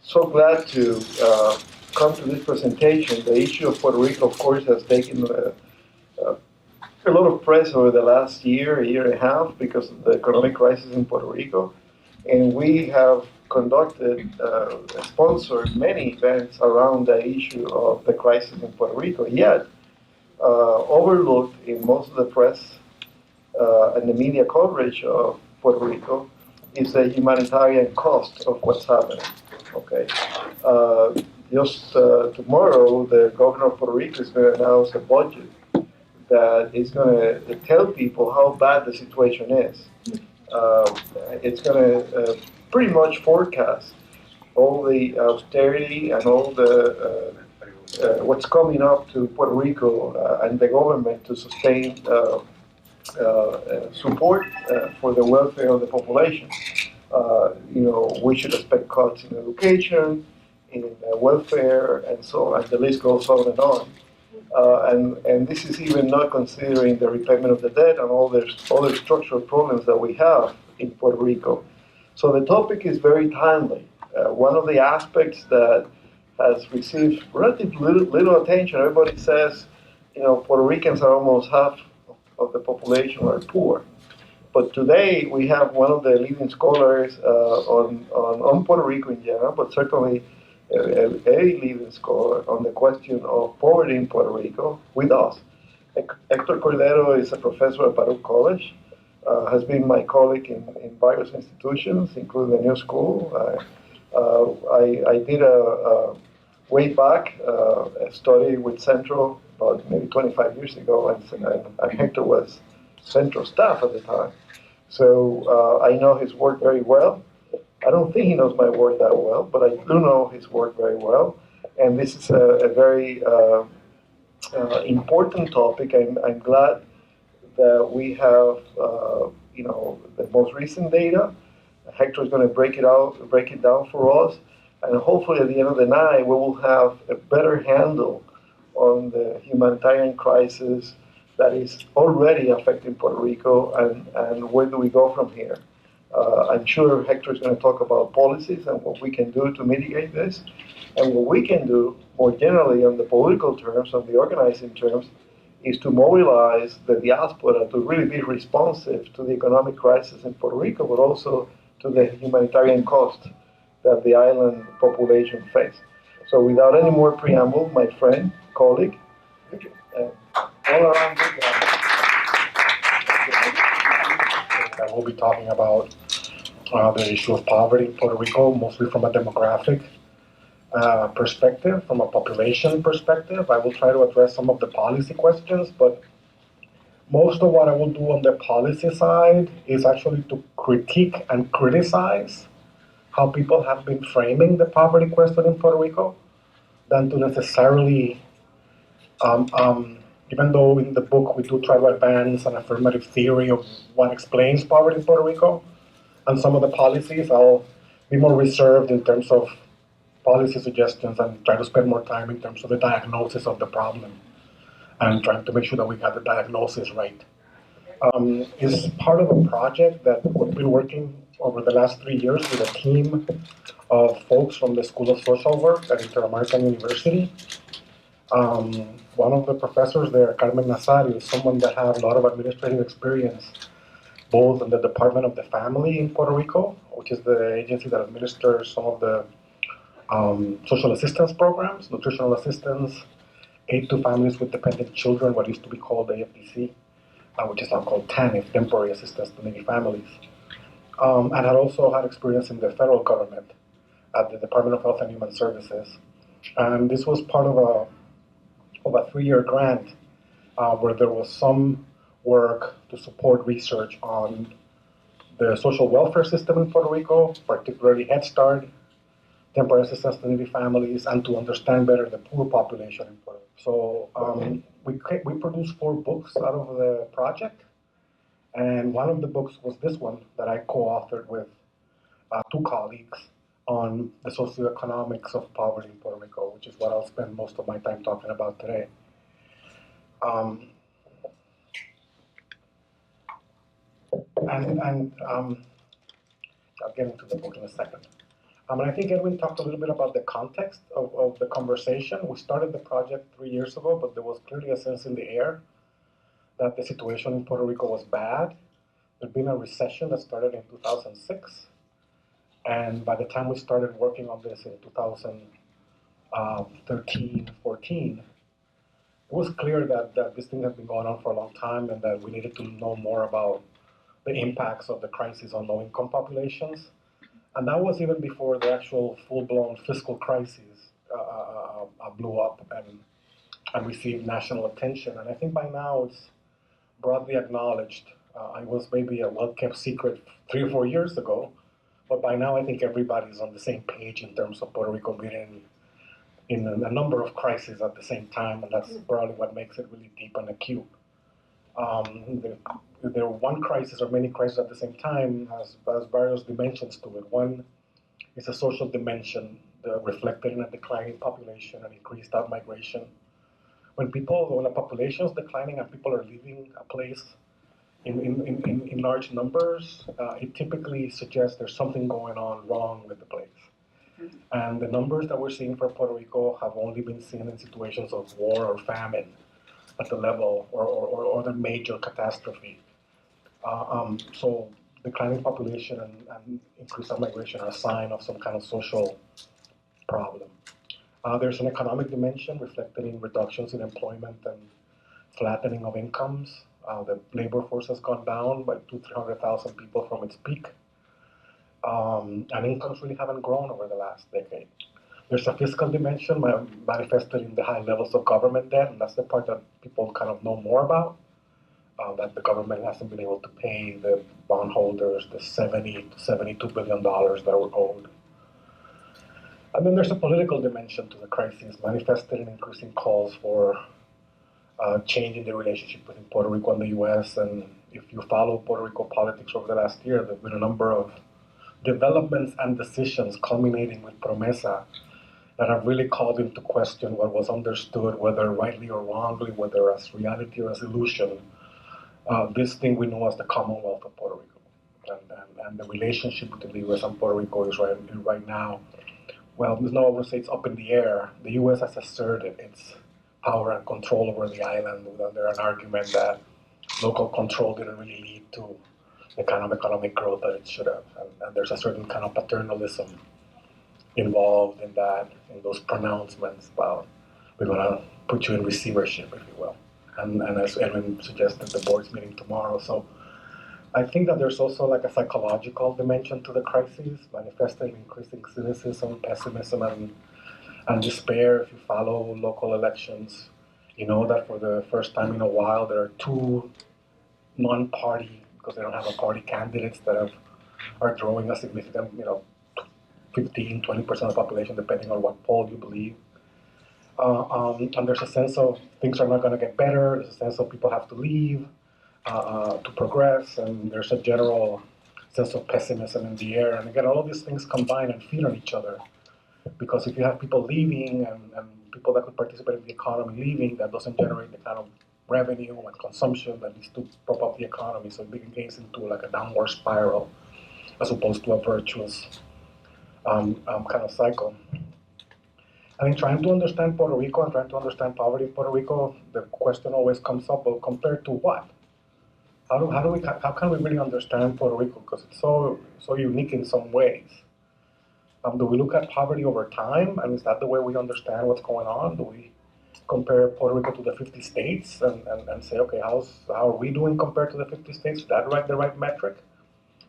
So glad to come to this presentation. The issue of Puerto Rico, of course, has taken uh, a lot of press over the last year and a half, because of the economic crisis in Puerto Rico. And we have conducted, sponsored many events around the issue of the crisis in Puerto Rico. Yet, overlooked in most of the press and the media coverage of Puerto Rico is the humanitarian cost of what's happening. Okay, uh, just tomorrow, the governor of Puerto Rico is going to announce a budget that is going to tell people how bad the situation is. Uh, it's going to pretty much forecast all the austerity and all the what's coming up to Puerto Rico and the government to sustain support for the welfare of the population. We should expect cuts in education, in welfare, and so on. And the list goes on and on. And this is even not considering the repayment of the debt and all the other structural problems that we have in Puerto Rico. So the topic is very timely. One of the aspects that has received relatively little attention, everybody says, Puerto Ricans are almost half of the population are poor. But today we have one of the leading scholars on Puerto Rico in general, but certainly a leading scholar on the question of poverty in Puerto Rico with us. Hector Cordero is a professor at Baruch College, has been my colleague in various institutions, including the New School. I did way back a study with Centro about maybe 25 years ago, and Hector was Centro staff at the time. So I know his work very well. I don't think he knows my work that well, but I do know his work very well. And this is a very important topic. I'm glad that we have, the most recent data. Hector is going to break it down for us, and hopefully at the end of the night we will have a better handle on the humanitarian crisis that is already affecting Puerto Rico, and where do we go from here. I'm sure Hector is going to talk about policies and what we can do to mitigate this, and what we can do more generally on the political terms, on the organizing terms, is to mobilize the diaspora to really be responsive to the economic crisis in Puerto Rico, but also to the humanitarian cost that the island population face. So without any more preamble, my friend, colleague, all around good guy. I will be talking about the issue of poverty in Puerto Rico, mostly from a demographic perspective, from a population perspective. I will try to address some of the policy questions, but most of what I will do on the policy side is actually to critique and criticize how people have been framing the poverty question in Puerto Rico, than to necessarily, even though in the book we do try to advance an affirmative theory of what explains poverty in Puerto Rico, and some of the policies, I'll be more reserved in terms of policy suggestions and try to spend more time in terms of the diagnosis of the problem and trying to make sure that we got the diagnosis right. Is part of a project that we've been working over the last 3 years with a team of folks from the School of Social Work at Inter-American University. One of the professors there, Carmen Nazario, is someone that has a lot of administrative experience, both in the Department of the Family in Puerto Rico, which is the agency that administers some of the social assistance programs, nutritional assistance, aid to families with dependent children, what used to be called AFDC, which is now called TANF, Temporary Assistance to Needy Families. And had also had experience in the federal government at the Department of Health and Human Services. And this was part of a 3-year grant where there was some work to support research on the social welfare system in Puerto Rico, particularly Head Start, temporary assistance to needy families, and to understand better the poor population in Puerto Rico. So we produced 4 books out of the project, and one of the books was this one that I co-authored with 2 colleagues on the socioeconomics of poverty in Puerto Rico, which is what I'll spend most of my time talking about today. I'll get into the book in a second. And I think Edwin talked a little bit about the context of the conversation. We started the project 3 years ago, but there was clearly a sense in the air that the situation in Puerto Rico was bad. There'd been a recession that started in 2006. And by the time we started working on this in 2013, 14, it was clear that this thing had been going on for a long time and that we needed to know more about the impacts of the crisis on low-income populations. And that was even before the actual full-blown fiscal crisis blew up and received national attention. And I think by now it's broadly acknowledged. It was maybe a well-kept secret 3 or 4 years ago, but by now I think everybody's on the same page in terms of Puerto Rico being in a number of crises at the same time, and that's probably what makes it really deep and acute. There one crisis or many crises at the same time has various dimensions to it. One is a social dimension reflected in a declining population and increased outmigration. When a population is declining and people are leaving a place in large numbers, it typically suggests there's something going on wrong with the place. And the numbers that we're seeing for Puerto Rico have only been seen in situations of war or famine at the level or the major catastrophe. So declining population and increased migration are a sign of some kind of social problem. There's an economic dimension reflected in reductions in employment and flattening of incomes. The labor force has gone down by 200,000-300,000 people from its peak. And incomes really haven't grown over the last decade. There's a fiscal dimension manifested in the high levels of government debt, and that's the part that people kind of know more about, that the government hasn't been able to pay the bondholders the $70 to $72 billion that were owed. And then there's a political dimension to the crisis, manifested in increasing calls for changing the relationship between Puerto Rico and the U.S. And if you follow Puerto Rico politics over the last year, there have been a number of developments and decisions culminating with Promesa that have really called into question what was understood, whether rightly or wrongly, whether as reality or as illusion, this thing we know as the Commonwealth of Puerto Rico. And the relationship between the U.S. and Puerto Rico is right now, well, there's no one say it's up in the air. The U.S. has asserted its power and control over the island. There's an argument that local control didn't really lead to the kind of economic growth that it should have. And there's a certain kind of paternalism involved in that, in those pronouncements about we're going to put you in receivership, if you will. And as Edwin suggested, the board's meeting tomorrow. So I think that there's also like a psychological dimension to the crisis, manifesting increasing cynicism, pessimism, and despair. If you follow local elections, you know that for the first time in a while, there are two non-party, because they don't have a party, candidates that are drawing a significant, 15, 20% of the population, depending on what poll you believe. And there's a sense of things are not going to get better. There's a sense of people have to leave to progress, and there's a general sense of pessimism in the air. And again, all of these things combine and feed on each other. Because if you have people leaving and people that could participate in the economy leaving, that doesn't generate the kind of revenue and consumption that needs to prop up the economy. So it begins into like a downward spiral as opposed to a virtuous kind of cycle. I think trying to understand Puerto Rico and trying to understand poverty in Puerto Rico, the question always comes up, well, compared to what? How can we really understand Puerto Rico? Because it's so unique in some ways. Do we look at poverty over time, and is that the way we understand what's going on? Do we compare Puerto Rico to the 50 states and say, okay, how are we doing compared to the 50 states? Is that the right metric?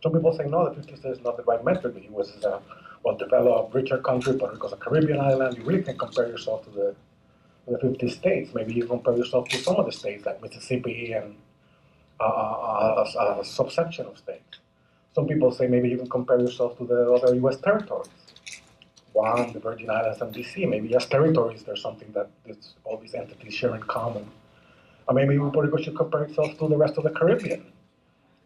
Some people say, no, the 50 states is not the right metric. The U.S. is a well-developed, richer country. Puerto Rico is a Caribbean island. You really can compare yourself to the 50 states. Maybe you compare yourself to some of the states, like Mississippi and a subsection of states. Some people say maybe you can compare yourself to the other U.S. territories. Guam, the Virgin Islands, and D.C. Maybe as territories, there's something that all these entities share in common. Or maybe Puerto Rico should compare itself to the rest of the Caribbean.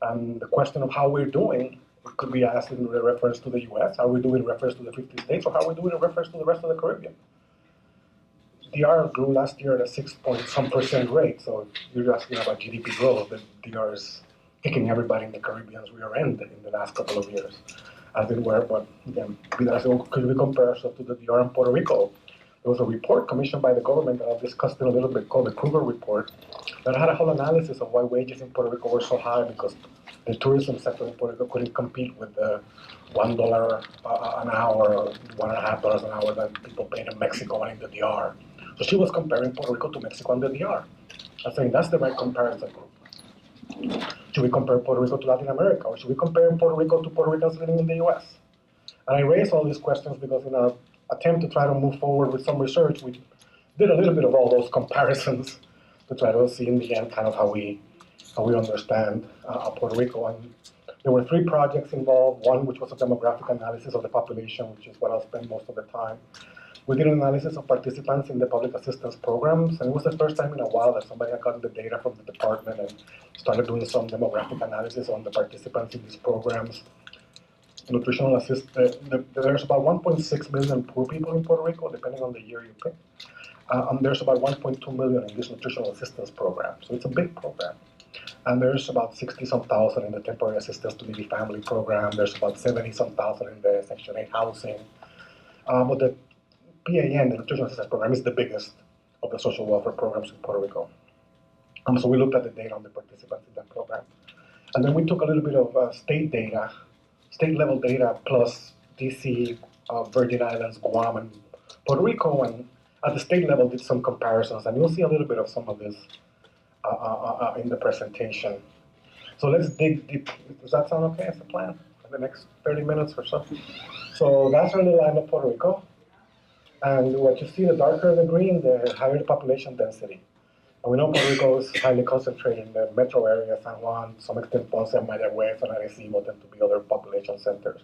And the question of how we're doing, it could be asked in reference to the U.S. Are we doing in reference to the 50 states, or how are we doing in reference to the rest of the Caribbean? DR grew last year at a 6-point-some% rate. So if you're asking about GDP growth, the DR is kicking everybody in the Caribbean's rear end in the last couple of years. as it were. But again, could we compare ourselves to the DR and Puerto Rico? There was a report commissioned by the government that I'll discuss in a little bit called the Kruger Report that had a whole analysis of why wages in Puerto Rico were so high because the tourism sector in Puerto Rico couldn't compete with the $1 an hour or $1.50 an hour that people paid in Mexico and in the DR. So she was comparing Puerto Rico to Mexico and the DR. I'm saying that's the right comparison group. Should we compare Puerto Rico to Latin America, or should we compare Puerto Rico to Puerto Ricans living in the U.S.? And I raise all these questions because in our attempt to try to move forward with some research, we did a little bit of all those comparisons to try to see in the end kind of how we understand Puerto Rico. And there were 3 projects involved. One, which was a demographic analysis of the population, which is what I'll spend most of the time. We did an analysis of participants in the public assistance programs, and it was the first time in a while that somebody had gotten the data from the department and started doing some demographic analysis on the participants in these programs. Nutritional assistance, there's about 1.6 million poor people in Puerto Rico, depending on the year you pick. There's about 1.2 million in this nutritional assistance program, so it's a big program. And there's about 60-some thousand in the temporary assistance to needy family program. There's about 70-some thousand in the Section 8 housing. But the PAN, the nutritional assistance program, is the biggest of the social welfare programs in Puerto Rico. So we looked at the data on the participants in that program. And then we took a little bit of state data, state-level data, plus DC, Virgin Islands, Guam, and Puerto Rico, and at the state level did some comparisons. And you'll see a little bit of some of this in the presentation. So let's dig deep. Does that sound okay as a plan for the next 30 minutes or so? So that's really the line of Puerto Rico. And what you see, the darker the green, the higher the population density. And we know Puerto Rico is highly concentrated in the metro area, San Juan, to some extent Ponce, Mayagüez, and Arecibo tend to be other population centers.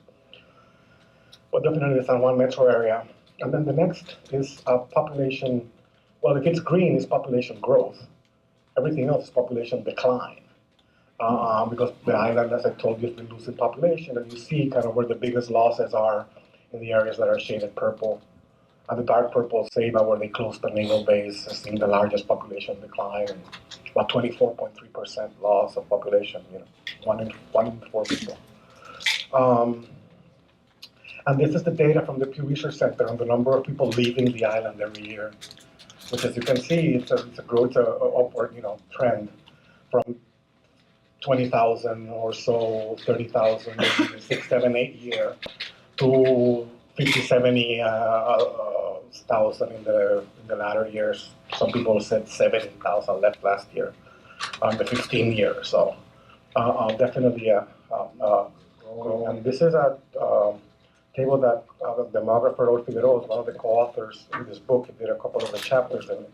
But definitely the San Juan metro area. And then the next is population, well, if it's green, it's population growth. Everything else is population decline. Because the island, as I told you, has been losing population, and you see kind of where the biggest losses are in the areas that are shaded purple. And the dark purple say about where they closed the naval base, has seen the largest population decline, and about 24.3% loss of population, one in 4 people. And this is the data from the Pew Research Center on the number of people leaving the island every year, which, as you can see, it's a growth, upward, trend from 20,000 or so, 30,000, 6, 7, 8 year to 50, 70,000 in the latter years. Some people said 17,000 left last year on the 15 year. So definitely growing. And this is a table that demographer Raul Figueroa is one of the co-authors in this book. He did a couple of the chapters in it.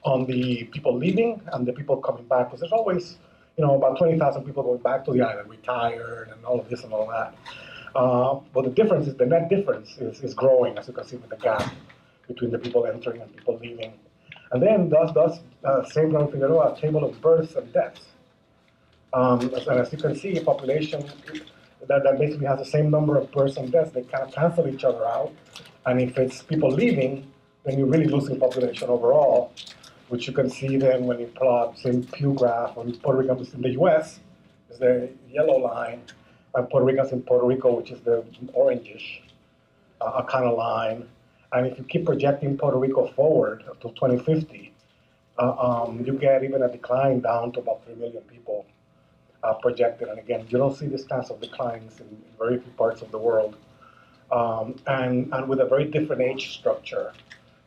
On the people leaving and the people coming back, because there's always, about 20,000 people going back to the island, retired, and all of this and all that. But the difference is, the net difference is growing, as you can see with the gap between the people entering and people leaving. And then does same Raul Figueroa a table of births and deaths. And as you can see, a population that basically has the same number of births and deaths, they kind of cancel each other out. And if it's people leaving, then you're really losing population overall, which you can see then when you plot same Pew graph on Puerto Ricans in the US, is the yellow line, and Puerto Ricans in Puerto Rico, which is the orangish kind of line. And if you keep projecting Puerto Rico forward to 2050, you get even a decline down to about 3 million people projected. And again, you don't see this kinds of declines in very few parts of the world. And with a very different age structure.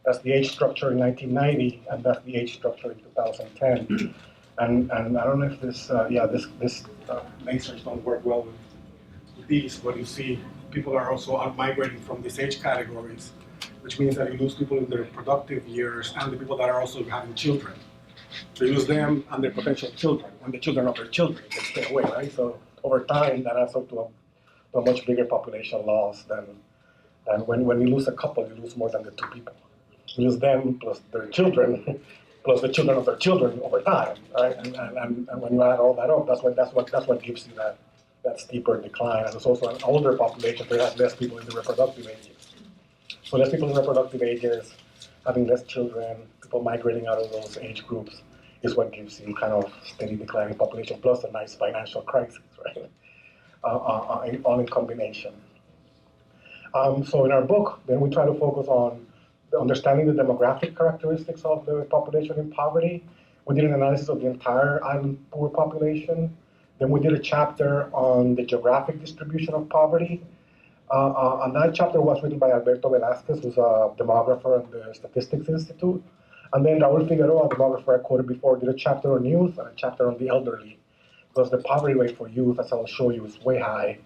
That's the age structure in 1990, and that's the age structure in 2010. And I don't know if this lasers don't work well with these, but you see people are also out migrating from these age categories, which means that you lose people in their productive years and the people that are also having children. So you lose them and their potential children, and the children of their children can stay away, right? So over time, that adds up to a much bigger population loss than when you lose a couple, you lose more than the 2 people. You lose them plus their children, plus the children of their children over time, right? And when you add all that up, that's what gives you that steeper decline. And it's also an older population, so you have less people in the reproductive ages. So less people in reproductive ages, having less children, people migrating out of those age groups is what gives you kind of steady declining population, plus a nice financial crisis, right? all in combination. So in our book, then we try to focus on understanding the demographic characteristics of the population in poverty. We did an analysis of the entire island poor population. Then we did a chapter on the geographic distribution of poverty. And that chapter was written by Alberto Velázquez, who's a demographer at the Statistics Institute. And then Raúl Figueroa, a demographer I quoted before, did a chapter on youth and a chapter on the elderly, because the poverty rate for youth, as I'll show you, is way high.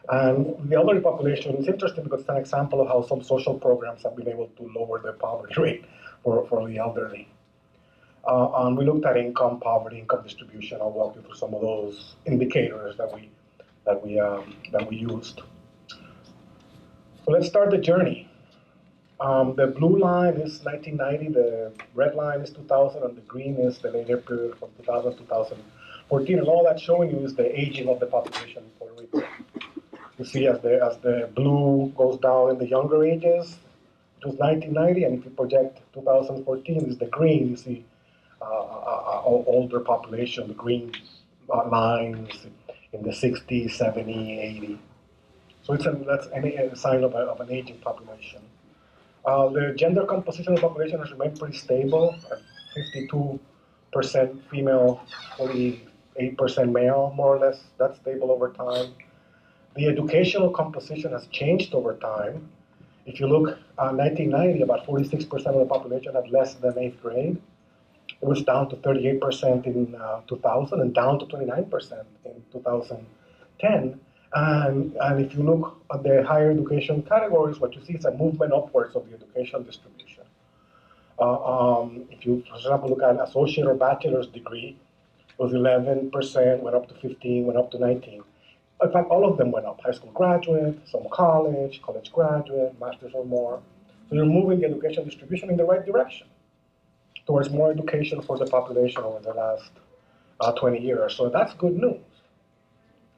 And the elderly population is interesting because it's an example of how some social programs have been able to lower the poverty rate for the elderly. And we looked at income, poverty, income distribution. I'll walk you through some of those indicators that we used. So let's start the journey. The blue line is 1990, the red line is 2000, and the green is the later period from 2000 to 2014. And all that's showing you is the aging of the population in Puerto Rico. You see as the blue goes down in the younger ages, it was 1990, and if you project 2014 is the green, you see older population, the green lines in the 60s, 70, 80. So that's a sign of an aging population. The gender composition of the population has remained pretty stable at 52% female, 48% male, more or less. That's stable over time. The educational composition has changed over time. If you look at 1990, about 46% of the population had less than 8th grade. It was down to 38% in 2000 and down to 29% in 2010. And if you look at the higher education categories, what you see is a movement upwards of the education distribution. If you, for example, look at associate or bachelor's degree, it was 11%, went up to 15, went up to 19. In fact, all of them went up. High school graduate, some college graduate, master's or more. So you're moving the education distribution in the right direction towards more education for the population over the last 20 years. So that's good news.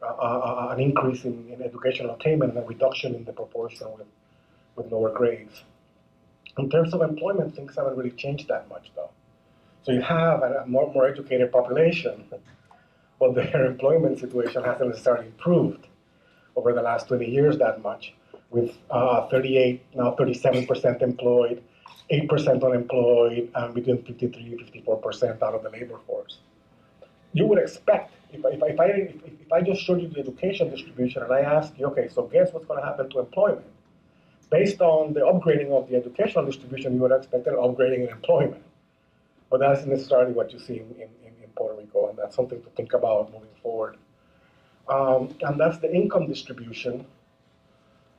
An increase in educational attainment and a reduction in the proportion with lower grades. In terms of employment, things haven't really changed that much, though. So you have a more educated population, but their employment situation hasn't necessarily improved over the last 20 years that much, with 38, now 37% employed, 8% unemployed, and between 53 and 54% out of the labor force. You would expect, if I just showed you the education distribution and I asked you, okay, so guess what's going to happen to employment? Based on the upgrading of the educational distribution, you would expect an upgrading in employment. But that isn't necessarily what you see in Puerto Rico, and that's something to think about moving forward. And that's the income distribution.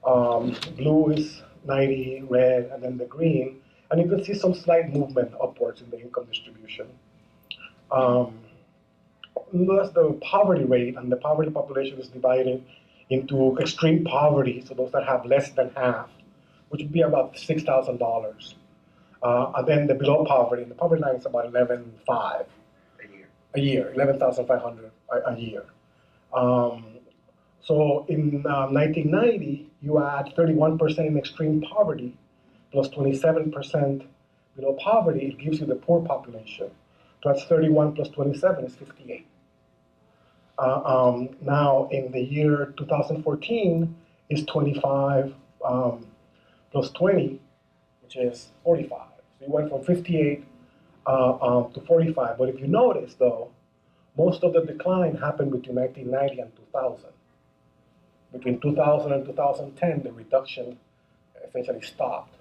Blue is 90, red, and then the green. And you can see some slight movement upwards in the income distribution. That's the poverty rate, and the poverty population is divided into extreme poverty, so those that have less than half, which would be about $6,000. And then the below poverty, and the poverty line is about 11,500 a year, 11,500 a year. So in 1990, you add 31% in extreme poverty plus 27% below poverty, it gives you the poor population. So that's 31 plus 27 is 58. Now, in the year 2014, is 25 plus 20, which is 45. So you went from 58 to 45. But if you notice, though, most of the decline happened between 1990 and 2000. Between 2000 and 2010, the reduction essentially stopped.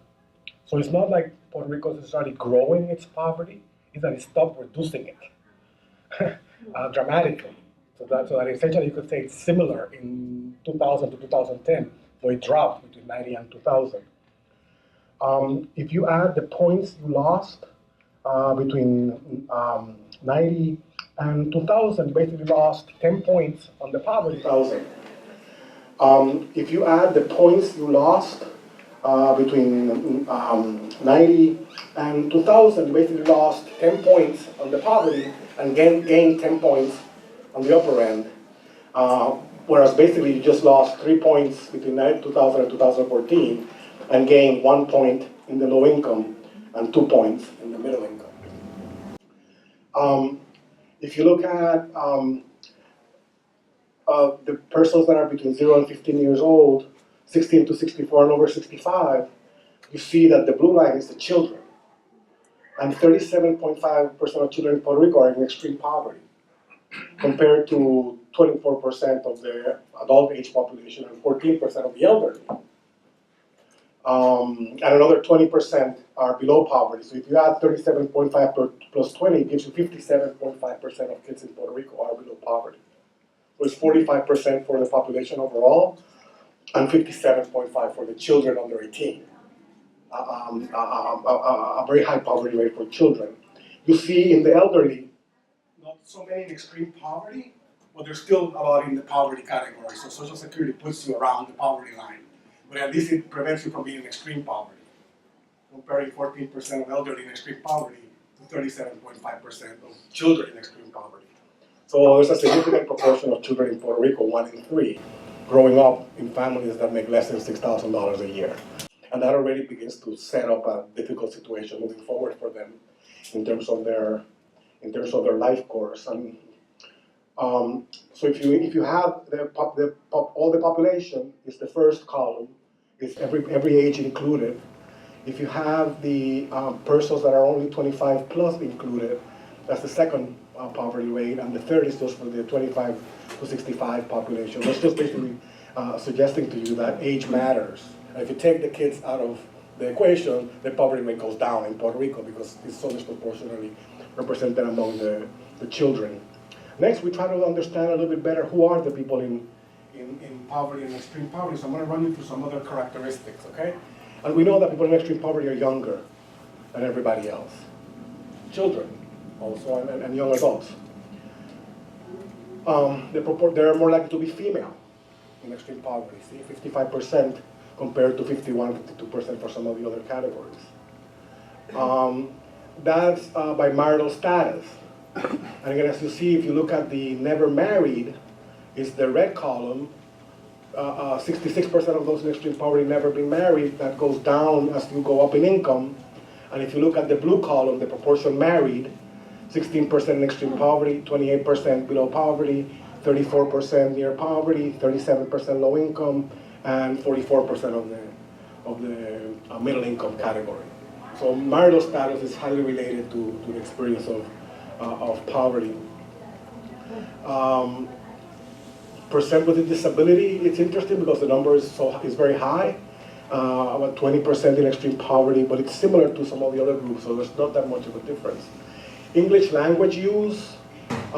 So it's not like Puerto Rico is started growing its poverty, it's that it stopped reducing it dramatically. So that essentially you could say it's similar in 2000 to 2010. So it dropped between 90 and 2000. If you add the points you lost between 90 and 2000, you basically lost 10 points on the poverty. 2000. If you add the points you lost between 90 and 2000, you basically lost 10 points on the poverty and gained 10 points on the upper end. Whereas basically you just lost 3 points between 2000 and 2014 and gained 1 point in the low income and 2 points in the middle income. If you look at the persons that are between 0 and 15 years old, 16 to 64 and over 65, you see that the blue line is the children. And 37.5% of children in Puerto Rico are in extreme poverty, compared to 24% of the adult age population and 14% of the elderly. And another 20% are below poverty. So if you add 37.5 plus 20, it gives you 57.5% of kids in Puerto Rico are below poverty. So it's 45% for the population overall, and 57.5 for the children under 18. A very high poverty rate for children. You see in the elderly, not so many in extreme poverty, but they're still a lot in the poverty category. So Social Security puts you around the poverty line, but at least it prevents you from being in extreme poverty, comparing 14% of elderly in extreme poverty to 37.5% of children in extreme poverty. So there's a significant proportion of children in Puerto Rico, 1 in 3, growing up in families that make less than $6,000 a year. And that already begins to set up a difficult situation moving forward for them in terms of their life course. And so if you have all the population is the first column, is every age included. If you have the persons that are only 25 plus included, that's the second poverty rate, and the third is just for the 25 to 65 population. That's just basically suggesting to you that age matters. And if you take the kids out of the equation, the poverty rate goes down in Puerto Rico because it's so disproportionately represented among the children. Next, we try to understand a little bit better who are the people in poverty and extreme poverty. So I'm going to run you through some other characteristics, okay? And we know that people in extreme poverty are younger than everybody else. Children also, and young adults. They're more likely to be female in extreme poverty. See, 55% compared to 51, 52% for some of the other categories. That's by marital status. And again, as you see, if you look at the never married, is the red column. 66% of those in extreme poverty never been married. That goes down as you go up in income. And if you look at the blue column, the proportion married, 16% in extreme poverty, 28% below poverty, 34% near poverty, 37% low income, and 44% of the middle income category. So marital status is highly related to the experience of poverty. Percent with a disability, it's interesting because the number is very high, about 20% in extreme poverty, but it's similar to some of the other groups, so there's not that much of a difference. English language use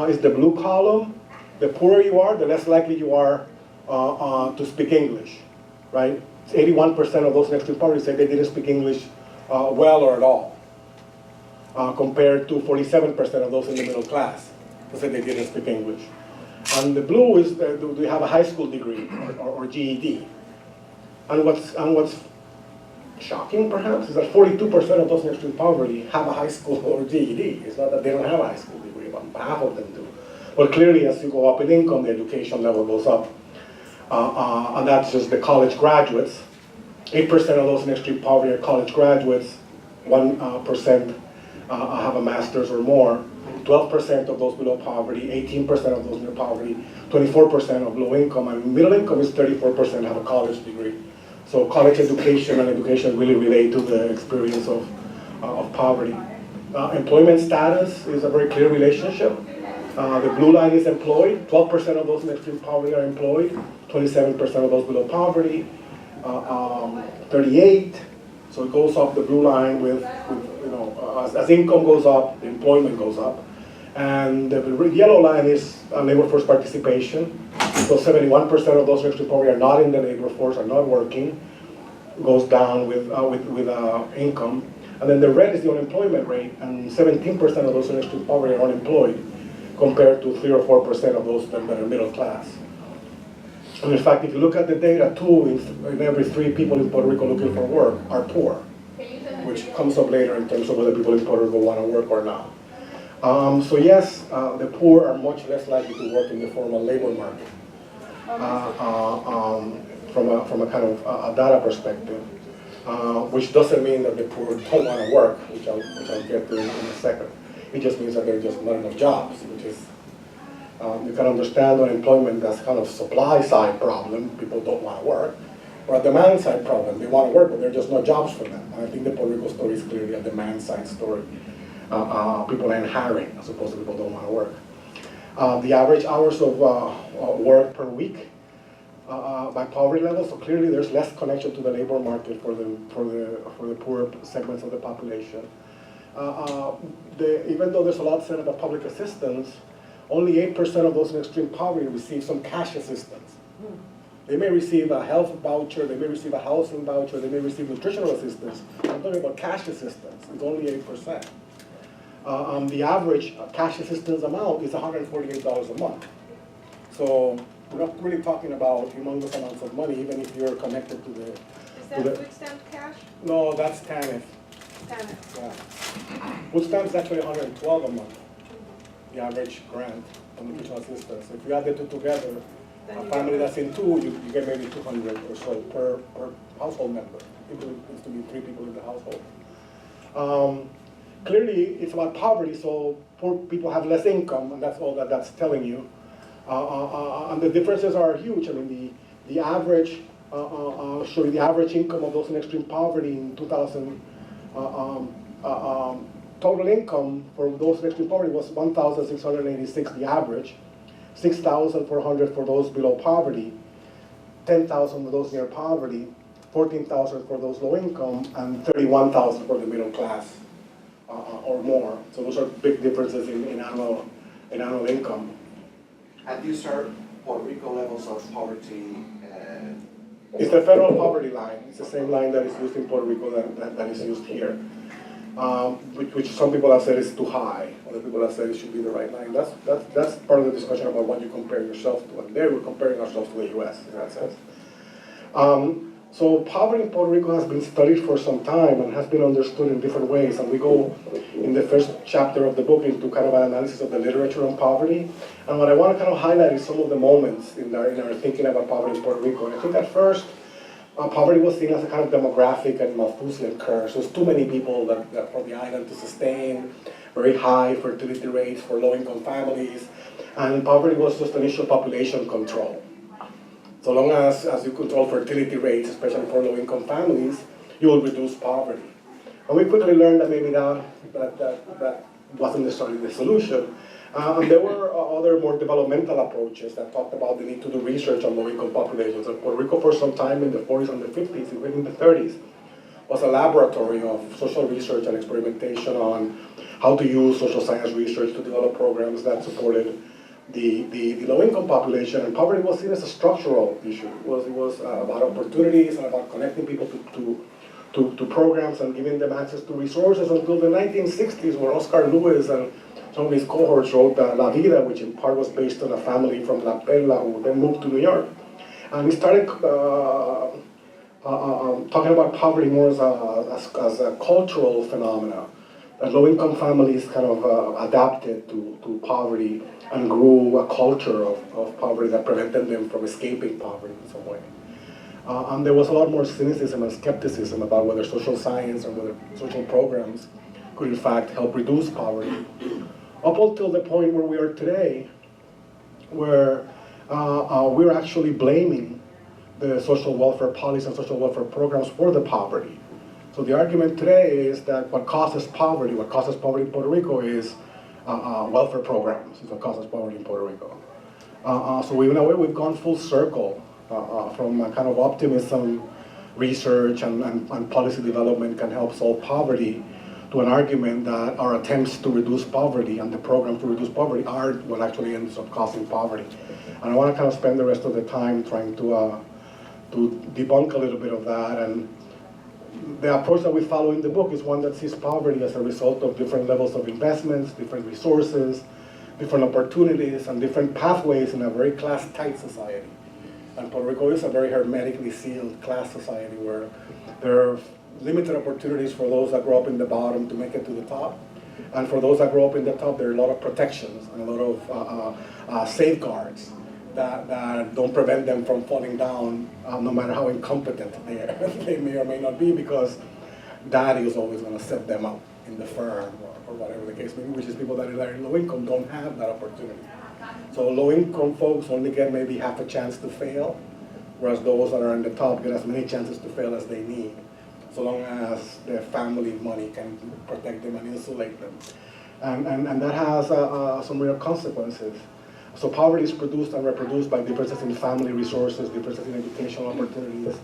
is the blue column. The poorer you are, the less likely you are to speak English, right? 81% of those in extreme poverty said they didn't speak English well or at all, compared to 47% of those in the middle class who said they didn't speak English. And the blue is, do they have a high school degree or GED? And what's shocking, perhaps, is that 42% of those in extreme poverty have a high school or GED. It's not that they don't have a high school degree, but half of them do. But clearly, as you go up in income, the education level goes up. And that's just the college graduates. 8% of those in extreme poverty are college graduates. 1% have a master's or more. 12% of those below poverty, 18% of those near poverty, 24% of low income, and middle income is 34% have a college degree. So college education and education really relate to the experience of poverty. Employment status is a very clear relationship. The blue line is employed. 12% of those in extreme poverty are employed. 27% of those below poverty. 38. So it goes up the blue line with as income goes up, the employment goes up. And the yellow line is labor force participation. So 71% of those in extreme poverty are not in the labor force, are not working. Goes down with income. And then the red is the unemployment rate, and 17% of those in extreme poverty are unemployed, compared to 3 or 4% of those that are middle class. And in fact, if you look at the data, 2 in every 3 people in Puerto Rico looking for work are poor, which comes up later in terms of whether people in Puerto Rico want to work or not. So yes, the poor are much less likely to work in the formal labor market from a kind of a data perspective, which doesn't mean that the poor don't want to work, which I'll get to in a second. It just means that there are just not enough jobs, which is You can understand unemployment as kind of supply side problem, people don't want to work, or a demand side problem, they want to work but there are just no jobs for them. And I think the Puerto Rico story is clearly a demand side story. People aren't hiring as opposed to people don't want to work. The average hours of work per week by poverty level, so clearly there's less connection to the labor market for the poor segments of the population. Even though there's a lot said about public assistance, only 8% of those in extreme poverty receive some cash assistance. They may receive a health voucher, they may receive a housing voucher, they may receive nutritional assistance. I'm talking about cash assistance, it's only 8%. The average cash assistance amount is $148 a month. So we're not really talking about humongous amounts of money, even if you're connected to the... Is that food stamp cash? No, that's TANF. TANF. Yeah. Food stamp is actually $112 a month, the average grant on nutritional assistance. If you add the two together, a family that's in two, you get maybe 200 or so per household member. It needs to be 3 people in the household. Clearly, it's about poverty, so poor people have less income, and that's all that's telling you. And the differences are huge. I mean, the average, showing the average income of those in extreme poverty in 2000, total income for those in extreme poverty was $1,686, the average, $6,400 for those below poverty, $10,000 for those near poverty, $14,000 for those low income, and $31,000 for the middle class or more. So those are big differences in annual income. And these are Puerto Rico levels of poverty. It's the federal poverty line. It's the same line that is used in Puerto Rico that is used here. Which some people have said is too high. Other people have said it should be the right line. That's part of the discussion about what you compare yourself to. And there we're comparing ourselves to the US in that sense. So poverty in Puerto Rico has been studied for some time and has been understood in different ways. And we go in the first chapter of the book into kind of an analysis of the literature on poverty. And what I want to kind of highlight is some of the moments in our thinking about poverty in Puerto Rico. And I think at first, poverty was seen as a kind of demographic and Malthusian curse. There's too many people that from the island to sustain very high fertility rates for low-income families. And poverty was just an issue of population control. So long as you control fertility rates, especially for low-income families, you will reduce poverty. And we quickly learned that maybe that wasn't necessarily the solution. And there were other more developmental approaches that talked about the need to do research on low-income populations. And Puerto Rico for some time in the 40s and the 50s, even in the 30s, was a laboratory of social research and experimentation on how to use social science research to develop programs that supported the low-income population. And poverty was seen as a structural issue. It was about opportunities and about connecting people to programs and giving them access to resources until the 1960s, where Oscar Lewis and some of his cohorts wrote La Vida, which in part was based on a family from La Perla who then moved to New York. And he started talking about poverty more as a cultural phenomena, that low-income families kind of adapted to poverty and grew a culture of poverty that prevented them from escaping poverty in some way. And there was a lot more cynicism and skepticism about whether social science or whether social programs could in fact help reduce poverty. Up until the point where we are today, where we're actually blaming the social welfare policy and social welfare programs for the poverty. So the argument today is that what causes poverty in Puerto Rico is welfare programs, is what causes poverty in Puerto Rico. So in a way we've gone full circle from a kind of optimism, research and policy development can help solve poverty, to an argument that our attempts to reduce poverty and the programs to reduce poverty are what actually ends up causing poverty. And I want to kind of spend the rest of the time trying to debunk a little bit of that. And the approach that we follow in the book is one that sees poverty as a result of different levels of investments, different resources, different opportunities, and different pathways in a very class-tight society. And Puerto Rico is a very hermetically sealed class society where there are limited opportunities for those that grow up in the bottom to make it to the top. And for those that grow up in the top, there are a lot of protections and a lot of safeguards that don't prevent them from falling down, no matter how incompetent they may or may not be, because daddy is always going to set them up in the firm or whatever the case may be, which is people that are in low income don't have that opportunity. So low-income folks only get maybe half a chance to fail, whereas those that are on the top get as many chances to fail as they need, so long as their family money can protect them and insulate them. And that has some real consequences. So poverty is produced and reproduced by differences in family resources, differences in educational opportunities,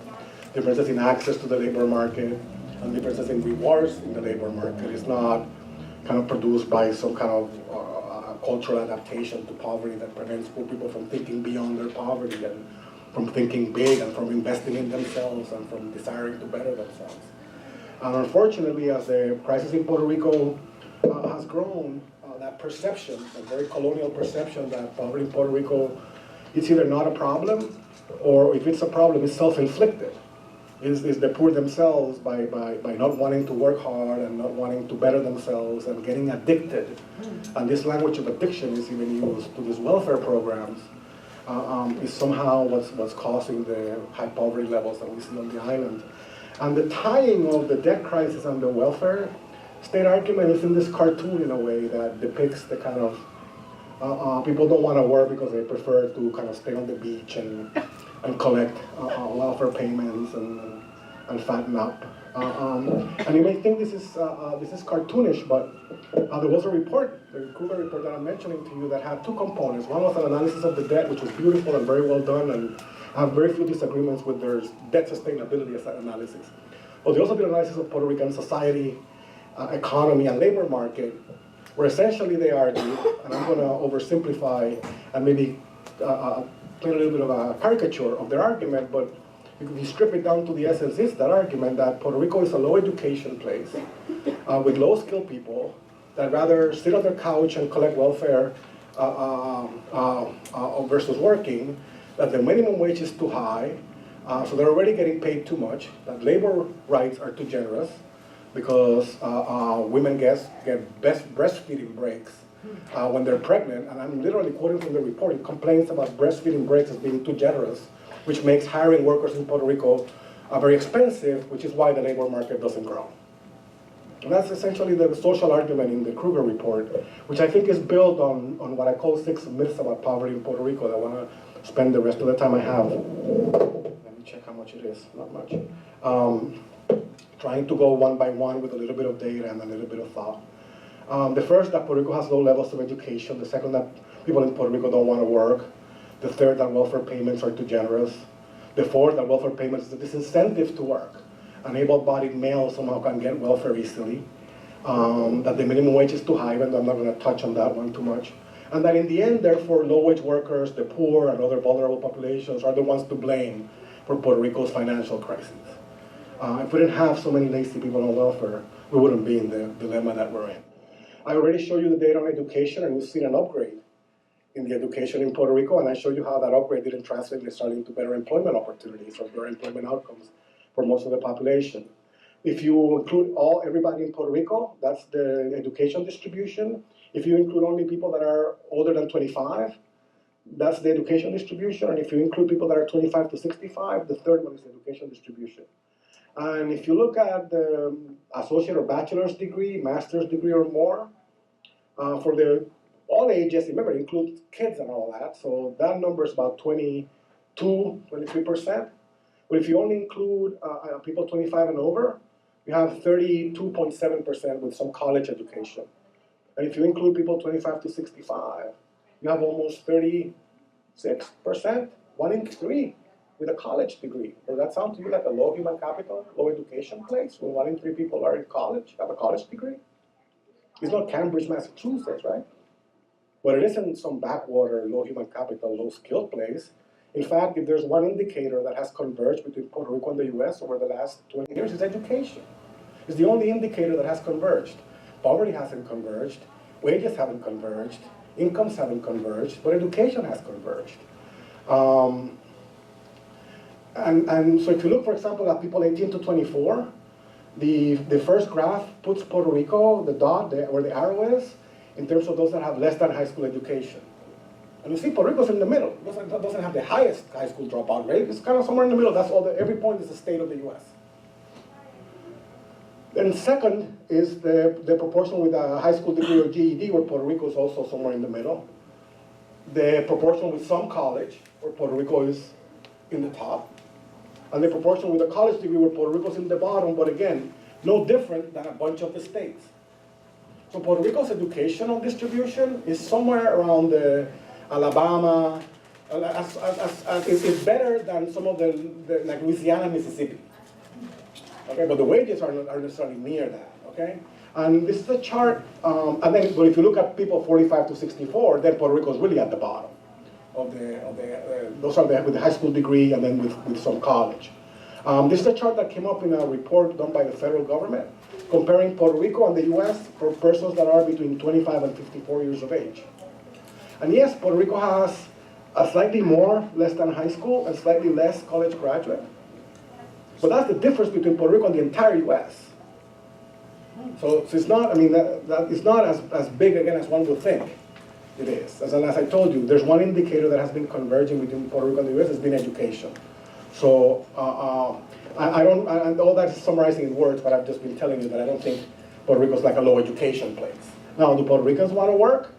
differences in access to the labor market, and differences in rewards in the labor market. It's not kind of produced by some kind of cultural adaptation to poverty that prevents poor people from thinking beyond their poverty and from thinking big and from investing in themselves and from desiring to better themselves. And unfortunately, as the crisis in Puerto Rico has grown, that perception, a very colonial perception that poverty in Puerto Rico is either not a problem, or if it's a problem, it's self-inflicted. Is the poor themselves by not wanting to work hard and not wanting to better themselves and getting addicted. And this language of addiction is even used to these welfare programs, is somehow what's causing the high poverty levels that we see on the island. And the tying of the debt crisis and the welfare state argument is in this cartoon in a way that depicts the kind of, people don't want to work because they prefer to kind of stay on the beach and collect welfare payments and fatten up. And you may think this is cartoonish, but there was a report, the Kruger report that I'm mentioning to you, that had two components. One was an analysis of the debt, which was beautiful and very well done, and I have very few disagreements with their debt sustainability as that analysis. But they also did an analysis of Puerto Rican society, economy, and labor market, where essentially they argue, and I'm going to oversimplify and maybe play a little bit of a caricature of their argument, but if you strip it down to the essence, is that argument that Puerto Rico is a low education place with low skilled people that rather sit on their couch and collect welfare versus working, that the minimum wage is too high, so they're already getting paid too much, that labor rights are too generous because women get best breastfeeding breaks when they're pregnant, and I'm literally quoting from the report. It complains about breastfeeding breaks as being too generous, which makes hiring workers in Puerto Rico very expensive, which is why the labor market doesn't grow. And that's essentially the social argument in the Kruger report, which I think is built on what I call 6 myths about poverty in Puerto Rico that I want to spend the rest of the time I have. Let me check how much it is, not much. Trying to go one by one with a little bit of data and a little bit of thought. The first, that Puerto Rico has low levels of education. The second, that people in Puerto Rico don't want to work. The third, that welfare payments are too generous. The fourth, that welfare payments is a disincentive to work. An able-bodied male somehow can get welfare easily. That the minimum wage is too high, even though I'm not going to touch on that one too much. And that in the end, therefore, low-wage workers, the poor, and other vulnerable populations are the ones to blame for Puerto Rico's financial crisis. If we didn't have so many lazy people on welfare, we wouldn't be in the dilemma that we're in. I already showed you the data on education, and you've seen an upgrade in the education in Puerto Rico, and I showed you how that upgrade didn't translate necessarily into better employment opportunities or better employment outcomes for most of the population. If you include everybody in Puerto Rico, that's the education distribution. If you include only people that are older than 25, that's the education distribution. And if you include people that are 25 to 65, the third one is the education distribution. And if you look at the associate or bachelor's degree, master's degree or more, for all ages, remember, it includes kids and all that, so that number is about 23%. But if you only include people 25 and over, you have 32.7% with some college education. And if you include people 25 to 65, you have almost 36%, 1 in 3 with a college degree. Does that sound to you like a low human capital, low education place, when 1 in 3 people are in college, have a college degree? It's not Cambridge, Massachusetts, right? But it isn't some backwater, low human capital, low skilled place. In fact, if there's one indicator that has converged between Puerto Rico and the US over the last 20 years, it's education. It's the only indicator that has converged. Poverty hasn't converged, wages haven't converged, incomes haven't converged, but education has converged. And so if you look, for example, at people 18 to 24, the first graph puts Puerto Rico, the dot, where the arrow is, in terms of those that have less than high school education. And you see Puerto Rico's in the middle. It doesn't have the highest high school dropout rate. It's kind of somewhere in the middle. That's all. Every point is the state of the US. Then second is the proportion with a high school degree or GED, where Puerto Rico is also somewhere in the middle. the proportion with some college, where Puerto Rico is in the top, and the proportion with a college degree where Puerto Rico is in the bottom, but again, no different than a bunch of the states. So Puerto Rico's educational distribution is somewhere around Alabama. It's better than some of the like Louisiana, Mississippi. Okay, but the wages are not necessarily near that. Okay, and this is a chart. But if you look at people 45 to 64, then Puerto Rico is really at the bottom of those are with the high school degree and then with some college. This is a chart that came up in a report done by the federal government, comparing Puerto Rico and the U.S. for persons that are between 25 and 54 years of age. And yes, Puerto Rico has a slightly less than high school, and slightly less college graduate. But that's the difference between Puerto Rico and the entire U.S. So it's not, that it's not as big, again, as one would think it is. As I told you, there's one indicator that has been converging between Puerto Rico and the U.S. has been education. So and all that is summarizing in words, but I've just been telling you that I don't think Puerto Rico is like a low education place. Now, do Puerto Ricans want to work?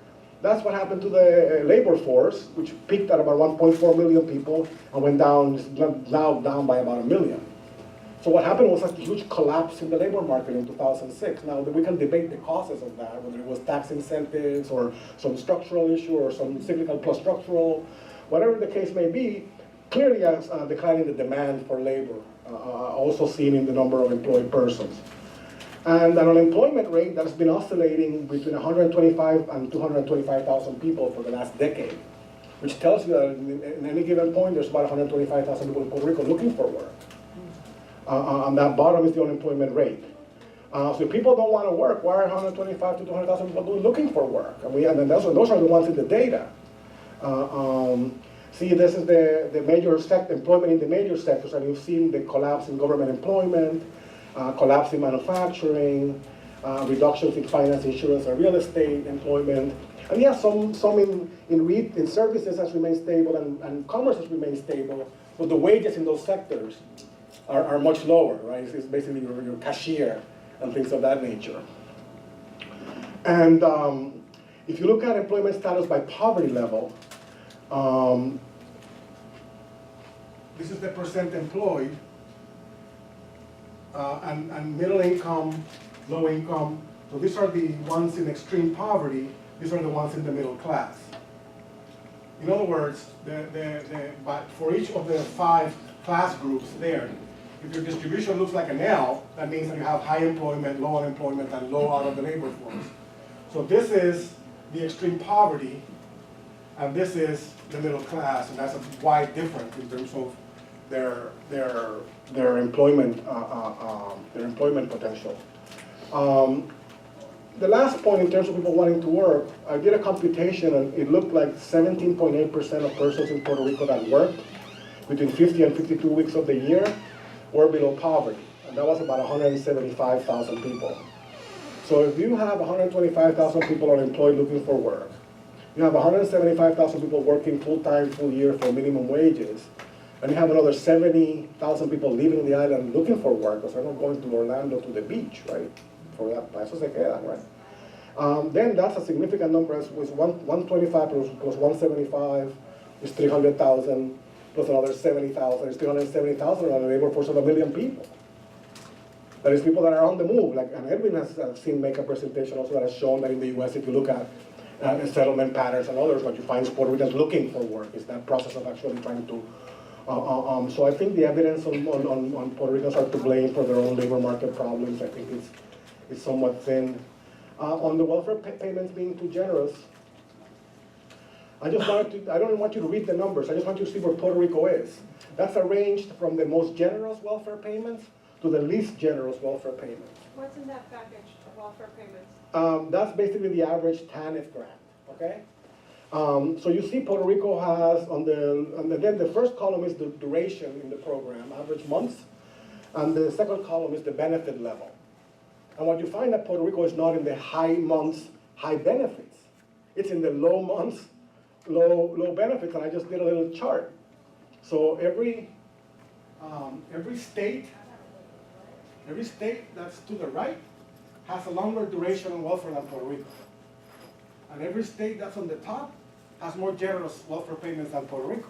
That's what happened to the labor force, which peaked at about 1.4 million people and went down, now down by about 1 million. So what happened was a huge collapse in the labor market in 2006. Now, we can debate the causes of that, whether it was tax incentives or some structural issue or some cyclical plus structural, whatever the case may be. Clearly, a decline in the demand for labor, also seen in the number of employed persons. And an unemployment rate that has been oscillating between 125 and 225,000 people for the last decade, which tells you that in any given point, there's about 125,000 people in Puerto Rico looking for work. And that bottom is the unemployment rate. So if people don't want to work, why are 125 to 200,000 people looking for work? And then those are the ones in the data. See, this is the major employment in the major sectors, and you've seen the collapse in government employment, collapse in manufacturing, reductions in finance, insurance, and real estate employment. And yes, some in services has remained stable and commerce has remained stable, but the wages in those sectors are much lower, right? It's basically your cashier and things of that nature. And if you look at employment status by poverty level, this is the percent employed, and middle income, low income. So these are the ones in extreme poverty. These are the ones in the middle class. In other words, but for each of the 5 class groups there, if your distribution looks like an L, that means that you have high employment, low unemployment, and low out of the labor force. So this is the extreme poverty, and this is the middle class, and that's a wide difference in terms of their employment potential. The last point in terms of people wanting to work, I did a computation and it looked like 17.8% of persons in Puerto Rico that worked between 50 and 52 weeks of the year were below poverty, and that was about 175,000 people. So if you have 125,000 people unemployed looking for work, you have 175,000 people working full-time, full year for minimum wages, and you have another 70,000 people leaving the island looking for work because they're not going to Orlando to the beach, right? For that, eso se quedan, right? Then that's a significant number. With 125 plus 175 is 300,000, plus another 70,000 is 370,000 on a labor force of 1 million people. That is people that are on the move. Like, and Edwin has seen make a presentation also that has shown that in the U.S., if you look at settlement patterns and others, what you find is Puerto Ricans looking for work. Is that process of actually trying to. So I think the evidence on Puerto Ricans are to blame for their own labor market problems. I think it's somewhat thin. On the welfare payments being too generous, I don't want you to read the numbers. I just want you to see where Puerto Rico is. That's arranged from the most generous welfare payments to the least generous welfare payments. What's in that package of welfare payments? That's basically the average TANF grant, okay? So you see Puerto Rico has, then the first column is the duration in the program, average months, and the second column is the benefit level. And what you find that Puerto Rico is not in the high months, high benefits. It's in the low months, low benefits, and I just did a little chart. So every state that's to the right has a longer duration on welfare than Puerto Rico. And every state that's on the top has more generous welfare payments than Puerto Rico.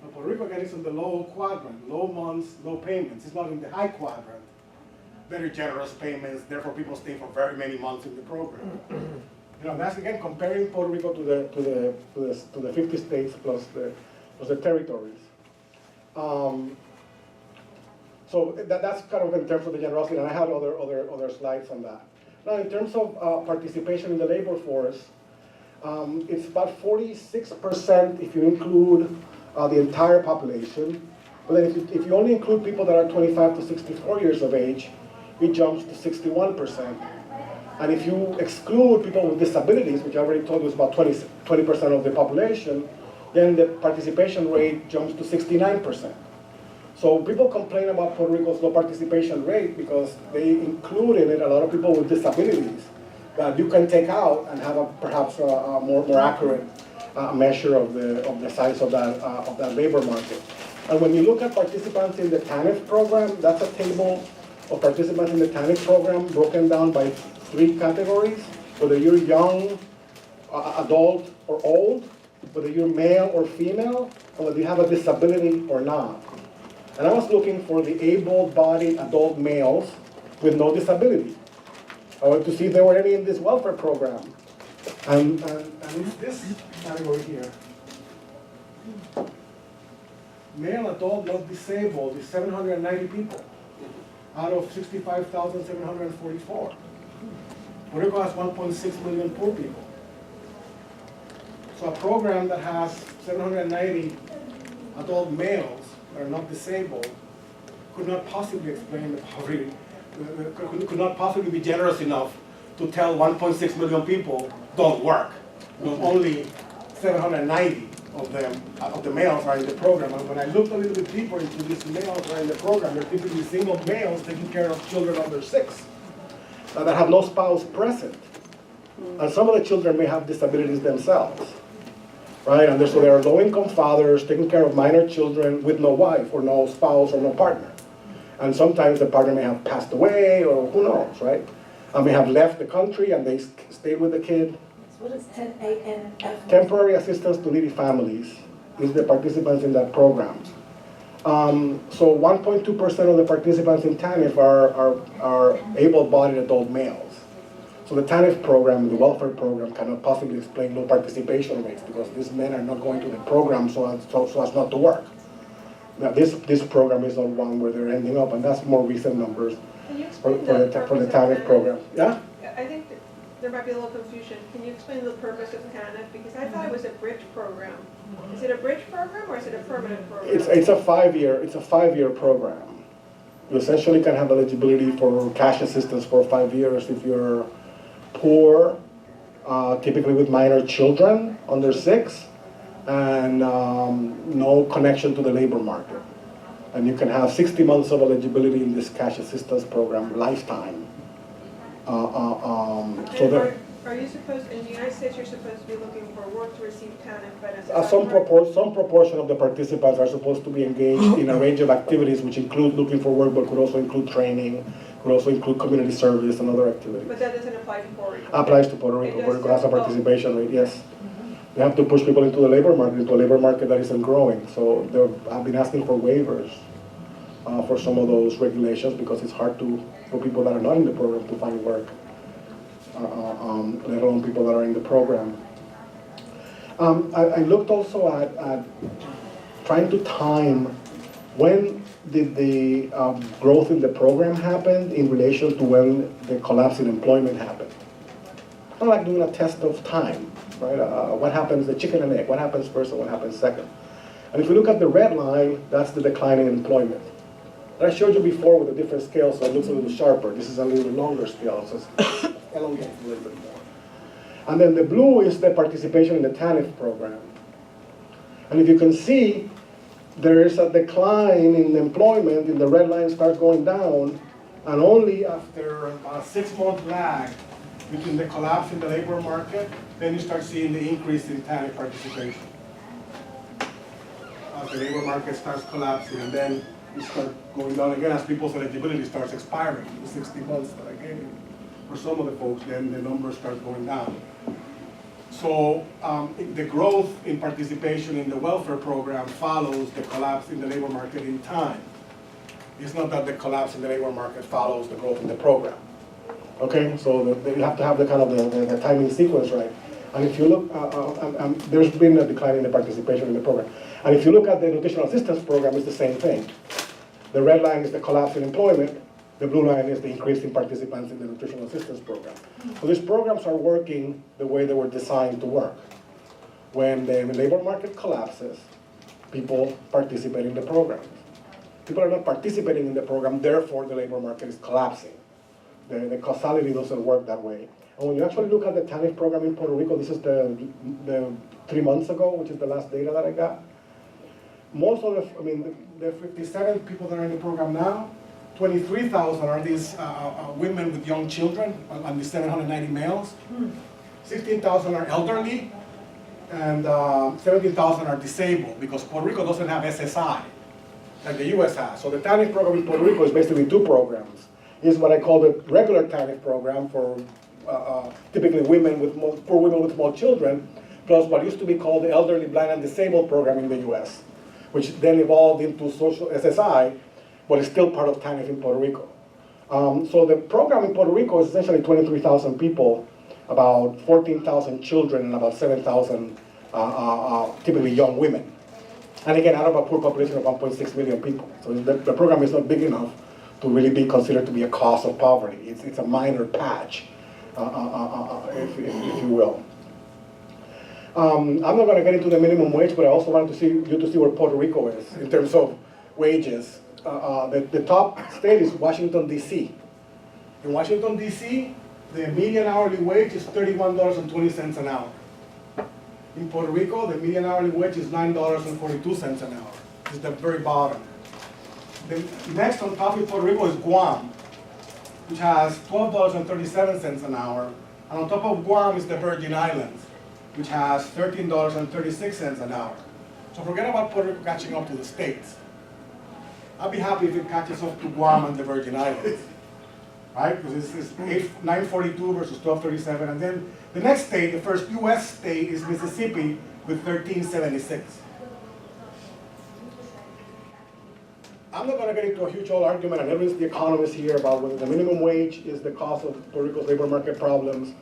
Now, Puerto Rico, again, is in the low quadrant, low months, low payments. It's not in the high quadrant. Very generous payments, therefore people stay for very many months in the program. That's again comparing Puerto Rico to the 50 states plus the territories. So that's kind of in terms of the generosity, and I have other slides on that. Now, in terms of participation in the labor force, it's about 46% if you include the entire population. But then if you only include people that are 25 to 64 years of age, it jumps to 61%. And if you exclude people with disabilities, which I already told you is about 20% of the population, then the participation rate jumps to 69%. So people complain about Puerto Rico's low participation rate because they include in it a lot of people with disabilities that you can take out and have perhaps a more accurate measure of the size of that labor market. And when you look at participants in the TANF program, that's a table of participants in the TANF program broken down by 3 categories: whether you're young, adult, or old, whether you're male or female, and whether you have a disability or not. And I was looking for the able-bodied adult males with no disability. I wanted to see if there were any in this welfare program. And it's this category here. Male, adult, not disabled is 790 people out of 65,744. Puerto Rico has 1.6 million poor people. So a program that has 790 adult males that are not disabled could not possibly explain the poverty, could not possibly be generous enough to tell 1.6 million people don't work. Only 790 of them, of the males are in the program. And when I looked a little bit deeper into these males that are in the program, they're typically single males taking care of children under 6 that have no spouse present. And some of the children may have disabilities themselves. Right, and so there are low-income fathers taking care of minor children with no wife or no spouse or no partner. And sometimes the partner may have passed away or who knows, right? And may have left the country and they stayed with the kid. What is 10ANF? Temporary assistance to needy families is the participants in that program. So 1.2% of the participants in TANF are able-bodied adult males. So the TANF program, the welfare program, cannot possibly explain low participation rates because these men are not going to the program so as not to work. Now this program is on one where they're ending up, and that's more recent numbers for the TANF program. Yeah? I think that there might be a little confusion. Can you explain the purpose of TANF? Because I thought it was a bridge program. Is it a bridge program or is it a permanent program? It's a 5-year program. You essentially can have eligibility for cash assistance for 5 years if you're poor, typically with minor children under 6, and no connection to the labor market. And you can have 60 months of eligibility in this cash assistance program, lifetime. Are you supposed, in the United States, you're supposed to be looking for work to receive TANF benefits? Some proportion of the participants are supposed to be engaged in a range of activities, which include looking for work, but could also include training, could also include community service and other activities. But that doesn't apply to Puerto Rico? Applies to Puerto Rico. Puerto Rico has a participation rate, yes. They have to push people into the labor market, into a labor market that isn't growing. So I've been asking for waivers for some of those regulations because it's hard for people that are not in the program to find work, let alone people that are in the program. I looked also at trying to time when did the growth in the program happen in relation to when the collapse in employment happened. Kind of like doing a test of time, right? What happens, the chicken and egg, what happens first and what happens second? And if you look at the red line, that's the decline in employment. And I showed you before with a different scale, so it looks a little sharper. This is a little longer scale, so it's elongated a little bit more. And then the blue is the participation in the TANF program. And if you can see, there is a decline in employment, and the red line starts going down, and only after a 6-month lag between the collapse in the labor market, then you start seeing the increase in TANF participation. As the labor market starts collapsing, and then you start going down again as people's eligibility starts expiring. The 60 months that I gave you. For some of the folks, then the numbers start going down. So the growth in participation in the welfare program follows the collapse in the labor market in time. It's not that the collapse in the labor market follows the growth in the program. Okay, so you have to have the kind of the timing sequence right. And if you look, there's been a decline in the participation in the program. And if you look at the nutritional assistance program, it's the same thing. The red line is the collapse in employment. The blue line is the increase in participants in the nutritional assistance program. So these programs are working the way they were designed to work. When the labor market collapses, people participate in the program. People are not participating in the program, therefore the labor market is collapsing. The causality doesn't work that way. And when you actually look at the TANF program in Puerto Rico, this is the 3 months ago, which is the last data that I got. Most of the 57 people that are in the program now, 23,000 are these women with young children, and the 790 males. 16,000 are elderly, and 17,000 are disabled, because Puerto Rico doesn't have SSI, like the US has. So the TANF program in Puerto Rico is basically 2 programs. It's what I call the regular TANF program for typically poor women with small children, plus what used to be called the Elderly, Blind, and Disabled program in the US, which then evolved into social SSI, but is still part of TANF in Puerto Rico. So the program in Puerto Rico is essentially 23,000 people, about 14,000 children, and about 7,000 typically young women. And again, out of a poor population of 1.6 million people. So the program is not big enough to really be considered to be a cause of poverty. It's a minor patch, if you will. I'm not going to get into the minimum wage, but I also wanted you to see where Puerto Rico is in terms of wages. The top state is Washington, D.C. In Washington, D.C., the median hourly wage is $31.20 an hour. In Puerto Rico, the median hourly wage is $9.42 an hour. It's the very bottom. The next on top in Puerto Rico is Guam, which has $12.37 an hour. And on top of Guam is the Virgin Islands, which has $13.36 an hour. So forget about Puerto Rico catching up to the States. I'll be happy if it catches up to Guam and the Virgin Islands, right? Because it's 942 versus 1237. And then the next state, the first US state, is Mississippi with 1376. I'm not going to get into a huge old argument, and everyone's the economist here, about whether the minimum wage is the cause of Puerto Rico's labor market problems.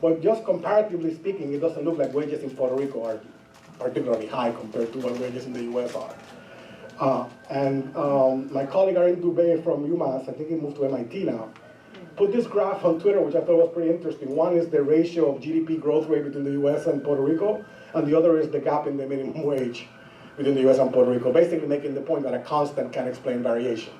But just comparatively speaking, it doesn't look like wages in Puerto Rico are particularly high compared to what wages in the US are. My colleague Arin Dubé from UMass, I think he moved to MIT now, put this graph on Twitter, which I thought was pretty interesting. One is the ratio of GDP growth rate between the US and Puerto Rico, and the other is the gap in the minimum wage between the US and Puerto Rico, basically making the point that a constant can explain variation.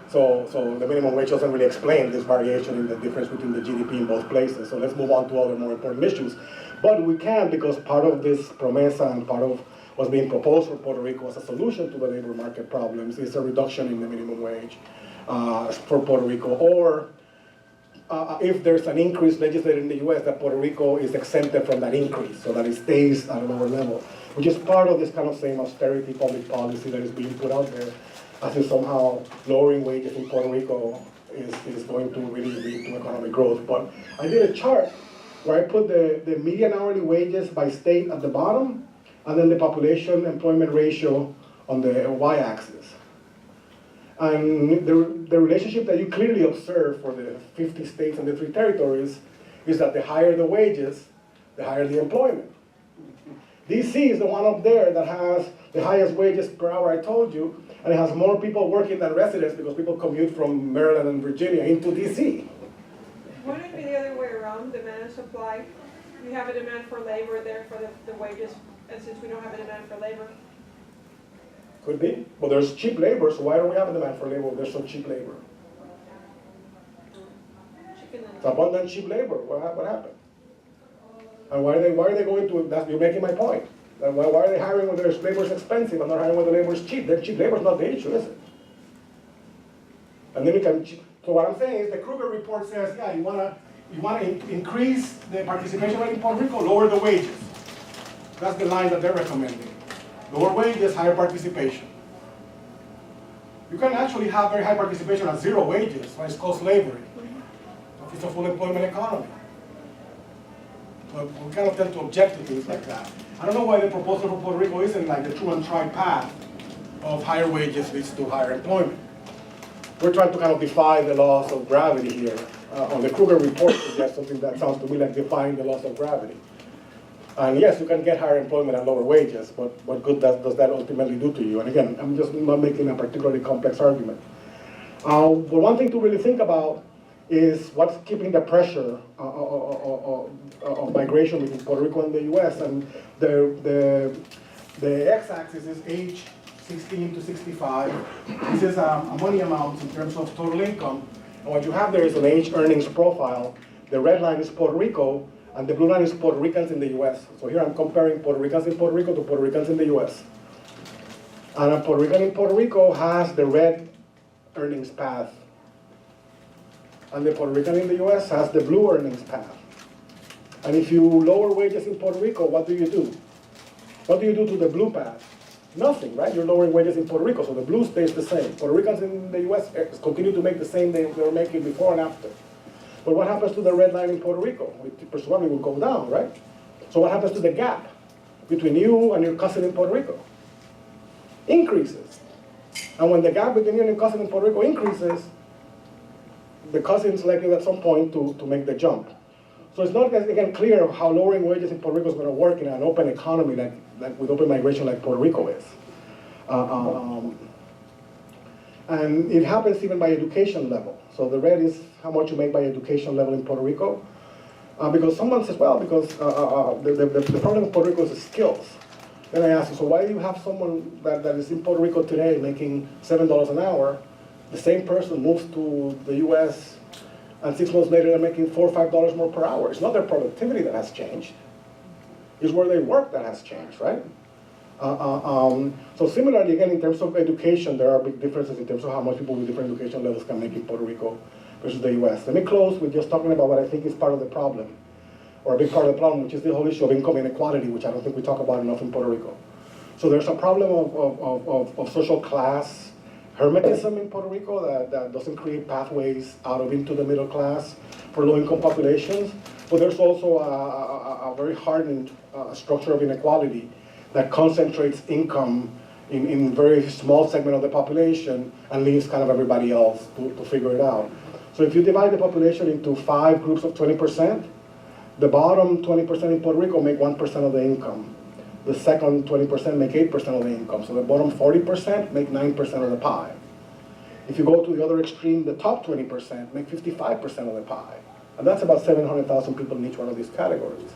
So the minimum wage doesn't really explain this variation in the difference between the GDP in both places. So let's move on to other more important issues. But we can, because part of this promesa and part of what's being proposed for Puerto Rico as a solution to the labor market problems is a reduction in the minimum wage for Puerto Rico, or if there's an increase legislated in the US, that Puerto Rico is exempted from that increase, so that it stays at a lower level, which is part of this kind of same austerity public policy that is being put out there, as if somehow lowering wages in Puerto Rico is going to really lead to economic growth. But I did a chart where I put the median hourly wages by state at the bottom, and then the population employment ratio on the y-axis. And the relationship that you clearly observe for the 50 states and the 3 territories is that the higher the wages, the higher the employment. DC is the one up there that has the highest wages per hour, I told you, and it has more people working than residents because people commute from Maryland and Virginia into DC. Wouldn't it be the other way around, demand and supply? We have a demand for labor, therefore the wages, and since we don't have a demand for labor. Could be. Well, there's cheap labor, so why don't we have a demand for labor if there's some cheap labor? It's abundant cheap labor. What happened? And why are they going to, you're making my point. Why are they hiring when their labor is expensive and not hiring when the labor is cheap? Their cheap labor is not the issue, is it? And then so what I'm saying is the Kruger report says, yeah, you want to increase the participation rate in Puerto Rico, lower the wages. That's the line that they're recommending. Lower wages, higher participation. You can actually have very high participation at 0 wages, right? It's called slavery. It's a full employment economy. But we kind of tend to object to things like that. I don't know why the proposal for Puerto Rico isn't like the true and tried path of higher wages leads to higher employment. We're trying to kind of defy the laws of gravity here. On the Kruger report, suggests something that sounds to me like defying the laws of gravity. And yes, you can get higher employment at lower wages, but what good does that ultimately do to you? And again, I'm just not making a particularly complex argument. But one thing to really think about is what's keeping the pressure of migration between Puerto Rico and the US. And the x-axis is age 16 to 65. This is a money amount in terms of total income. And what you have there is an age earnings profile. The red line is Puerto Rico, and the blue line is Puerto Ricans in the US. So here I'm comparing Puerto Ricans in Puerto Rico to Puerto Ricans in the US. And a Puerto Rican in Puerto Rico has the red earnings path. And the Puerto Rican in the US has the blue earnings path. And if you lower wages in Puerto Rico, what do you do? What do you do to the blue path? Nothing, right? You're lowering wages in Puerto Rico, so the blue stays the same. Puerto Ricans in the US continue to make the same they were making before and after. But what happens to the red line in Puerto Rico? It presumably will go down, right? So what happens to the gap between you and your cousin in Puerto Rico? Increases. And when the gap between you and your cousin in Puerto Rico increases, the cousin's likely at some point to make the jump. So it's not, again, clear how lowering wages in Puerto Rico is going to work in an open economy like with open migration like Puerto Rico is. And it happens even by education level. So the red is how much you make by education level in Puerto Rico. Because someone says, well, because the problem in Puerto Rico is the skills. Then I ask, so why do you have someone that is in Puerto Rico today making $7 an hour? The same person moves to the US and 6 months later they're making $4 or $5 more per hour. It's not their productivity that has changed. It's where they work that has changed, right? So similarly, again, in terms of education, there are big differences in terms of how much people with different education levels can make in Puerto Rico versus the US. Let me close with just talking about what I think is part of the problem, or a big part of the problem, which is the whole issue of income inequality, which I don't think we talk about enough in Puerto Rico. So there's a problem of social class hermetism in Puerto Rico that doesn't create pathways out of into the middle class for low-income populations. But there's also a very hardened structure of inequality that concentrates income in very small segment of the population and leaves kind of everybody else to figure it out. So if you divide the population into 5 groups of 20%, the bottom 20% in Puerto Rico make 1% of the income. The second 20% make 8% of the income. So the bottom 40% make 9% of the pie. If you go to the other extreme, the top 20% make 55% of the pie. And that's about 700,000 people in each one of these categories.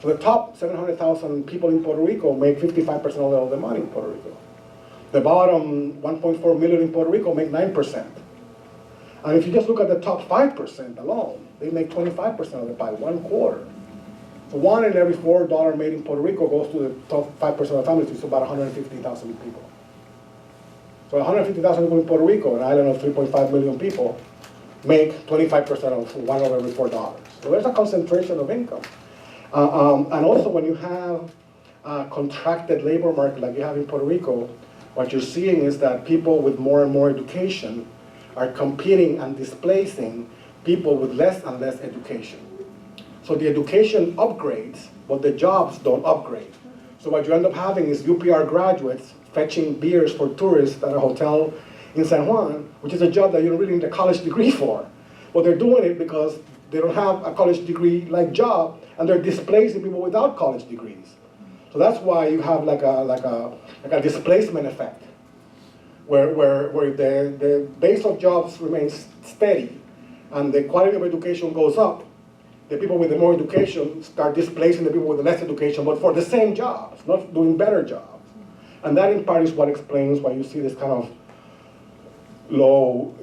So the top 700,000 people in Puerto Rico make 55% of all the money in Puerto Rico. The bottom 1.4 million in Puerto Rico make 9%. And if you just look at the top 5% alone, they make 25% of the pie, 1/4. So 1 in every $4 made in Puerto Rico goes to the top 5% of the families, which is about 150,000 people. So 150,000 people in Puerto Rico, an island of 3.5 million people, make 25% of 1 over every $4. So there's a concentration of income. And also when you have a contracted labor market like you have in Puerto Rico, what you're seeing is that people with more and more education are competing and displacing people with less and less education. So the education upgrades, but the jobs don't upgrade. So what you end up having is UPR graduates fetching beers for tourists at a hotel in San Juan, which is a job that you don't really need a college degree for. But they're doing it because they don't have a college degree-like job, and they're displacing people without college degrees. So that's why you have like a displacement effect, where the base of jobs remains steady, and the quality of education goes up. The people with the more education start displacing the people with the less education, but for the same jobs, not doing better jobs. And that in part is what explains why you see this kind of low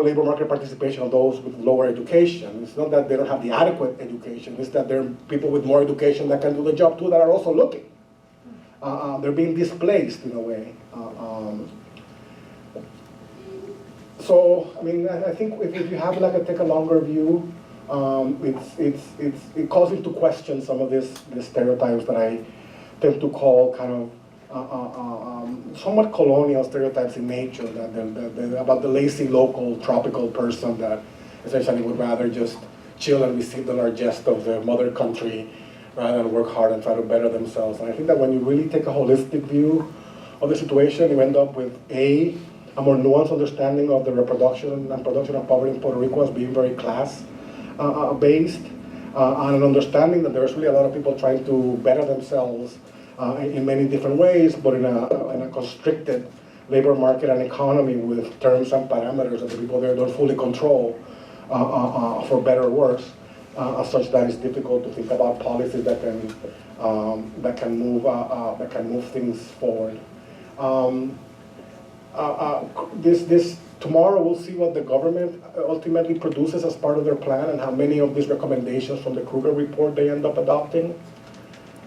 labor market participation of those with lower education. It's not that they don't have the adequate education, it's that there are people with more education that can do the job too that are also looking. They're being displaced in a way. So, I mean, I think if you have take a longer view, it calls into question some of these stereotypes that I tend to call kind of somewhat colonial stereotypes in nature, that about the lazy local tropical person that essentially would rather just chill and receive the largesse of their mother country rather than work hard and try to better themselves. And I think that when you really take a holistic view of the situation, you end up with a more nuanced understanding of the reproduction and production of poverty in Puerto Rico as being very class-based, and an understanding that there's really a lot of people trying to better themselves in many different ways, but in a constricted labor market and economy with terms and parameters that the people there don't fully control, for better or worse, such that it's difficult to think about policies that can move things forward. Tomorrow we'll see what the government ultimately produces as part of their plan and how many of these recommendations from the Kruger report they end up adopting.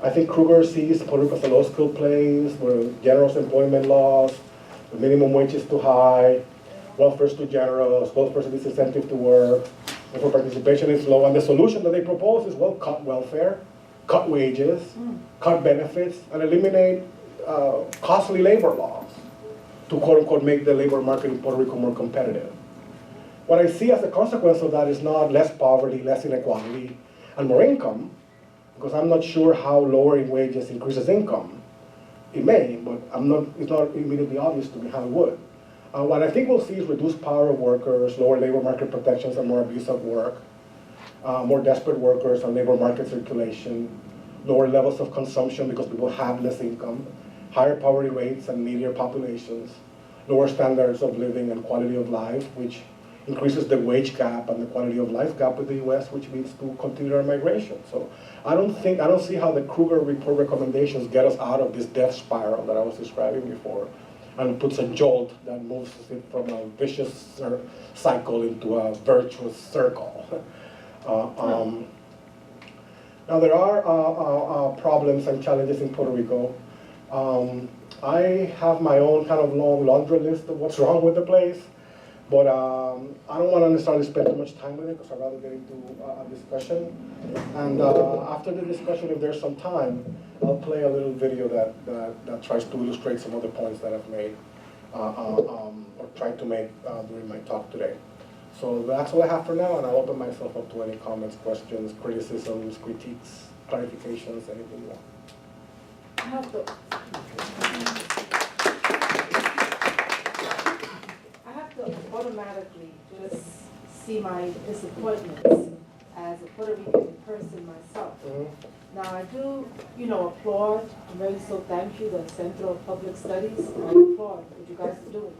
I think Kruger sees Puerto Rico as a low-skilled place where generous employment laws, the minimum wage is too high, welfare is too generous, welfare is a disincentive to work, therefore participation is low, and the solution that they propose is, well, cut welfare, cut wages, cut benefits, and eliminate costly labor laws to quote-unquote make the labor market in Puerto Rico more competitive. What I see as a consequence of that is not less poverty, less inequality, and more income, because I'm not sure how lowering wages increases income. It may, but it's not immediately obvious to me how it would. What I think we'll see is reduced power of workers, lower labor market protections and more abuse of work, more desperate workers and labor market circulation, lower levels of consumption because people have less income, higher poverty rates and needier populations, lower standards of living and quality of life, which increases the wage gap and the quality of life gap with the US, which leads to continued migration. So I don't see how the Kruger report recommendations get us out of this death spiral that I was describing before, and puts a jolt that moves it from a vicious cycle into a virtuous circle. Now there are problems and challenges in Puerto Rico. I have my own kind of long laundry list of what's wrong with the place, but I don't want to necessarily spend too much time with it because I'd rather get into a discussion. And after the discussion, if there's some time, I'll play a little video that tries to illustrate some of the points that I've made or tried to make during my talk today. So that's all I have for now, and I'll open myself up to any comments, questions, criticisms, critiques, clarifications, anything you want. I have to automatically just see my disappointments as a Puerto Rican person myself. Now I do, applaud, I'm very so thank you, the Centro of Public Studies, I applaud what you guys are doing.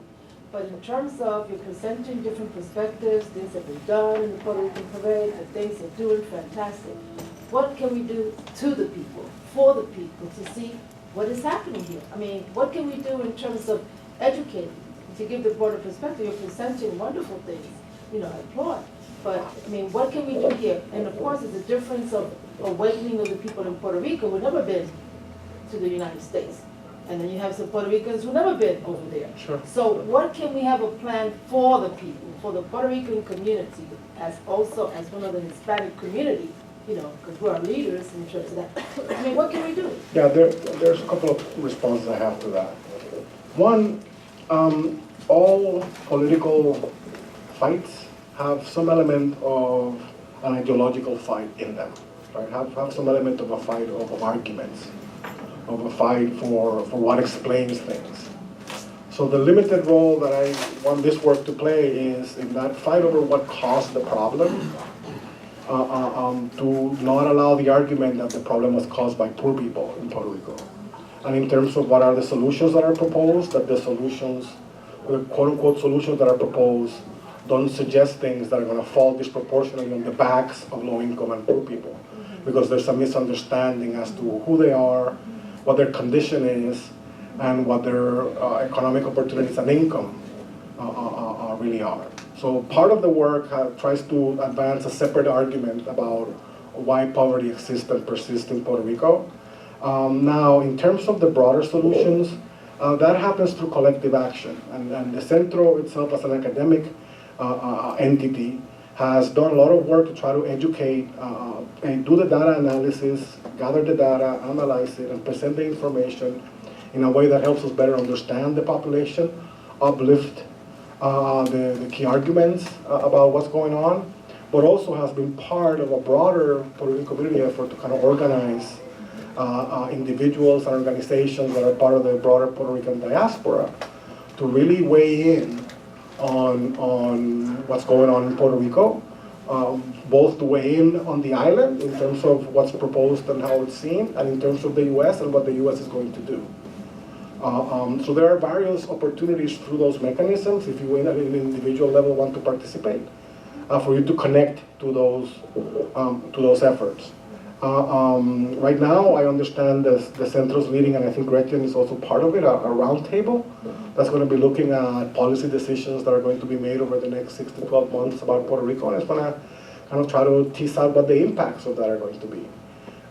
But in terms of you're presenting different perspectives, things that we've done in the Puerto Rican Parade, the things they're doing, fantastic. What can we do to the people, for the people, to see what is happening here? I mean, what can we do in terms of educating, to give the broader perspective? You're presenting wonderful things, I applaud. But, I mean, what can we do here? And of course, it's a difference of awakening of the people in Puerto Rico who've never been to the United States. And then you have some Puerto Ricans who've never been over there. Sure. So what can we have a plan for the people, for the Puerto Rican community, as also as one of the Hispanic community, because we're leaders in terms of that. I mean, what can we do? Yeah, there's a couple of responses I have to that. One, all political fights have some element of an ideological fight in them, right? Have some element of a fight of arguments, of a fight for what explains things. So the limited role that I want this work to play is in that fight over what caused the problem, to not allow the argument that the problem was caused by poor people in Puerto Rico. And in terms of what are the solutions that are proposed, that the solutions, the quote-unquote solutions that are proposed, don't suggest things that are going to fall disproportionately on the backs of low-income and poor people, because there's a misunderstanding as to who they are, what their condition is, and what their economic opportunities and income really are. So part of the work tries to advance a separate argument about why poverty exists and persists in Puerto Rico. Now, in terms of the broader solutions, that happens through collective action. And the Centro itself as an academic entity has done a lot of work to try to educate and do the data analysis, gather the data, analyze it, and present the information in a way that helps us better understand the population, uplift the key arguments about what's going on, but also has been part of a broader Puerto Rican community effort to kind of organize individuals and organizations that are part of the broader Puerto Rican diaspora to really weigh in on what's going on in Puerto Rico, both to weigh in on the island in terms of what's proposed and how it's seen, and in terms of the U.S. and what the U.S. is going to do. So there are various opportunities through those mechanisms, if you at an individual level want to participate, for you to connect to those efforts. Right now, I understand the Centro's leading, and I think Rican is also part of it, a roundtable that's going to be looking at policy decisions that are going to be made over the next 6 to 12 months about Puerto Rico, and it's going to kind of try to tease out what the impacts of that are going to be.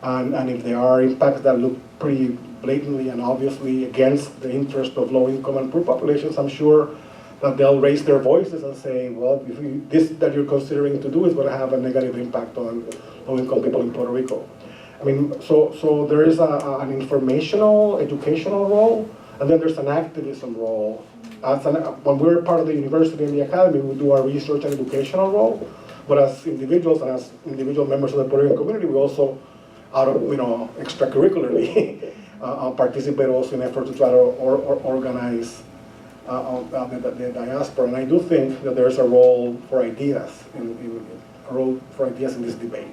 And if there are impacts that look pretty blatantly and obviously against the interest of low-income and poor populations, I'm sure that they'll raise their voices and say, well, if this that you're considering to do is going to have a negative impact on low-income people in Puerto Rico. I mean, so there is an informational, educational role, and then there's an activism role. When we're part of the university and the academy, we do our research and educational role, but as individuals and as individual members of the Puerto Rican community, we also, extracurricularly, participate also in efforts to try to organize the diaspora. And I do think that there's a role for ideas, a role for ideas in this debate,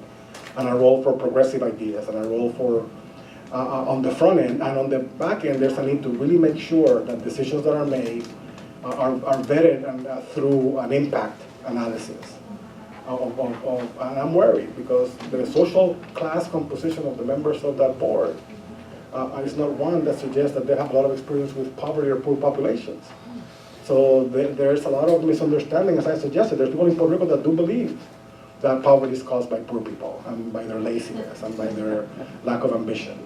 and a role for progressive ideas, and a role for, on the front end, and on the back end, there's a need to really make sure that decisions that are made are vetted and through an impact analysis. And I'm worried because the social class composition of the members of that board is not one that suggests that they have a lot of experience with poverty or poor populations. So there's a lot of misunderstanding, as I suggested. There's people in Puerto Rico that do believe that poverty is caused by poor people and by their laziness and by their lack of ambition.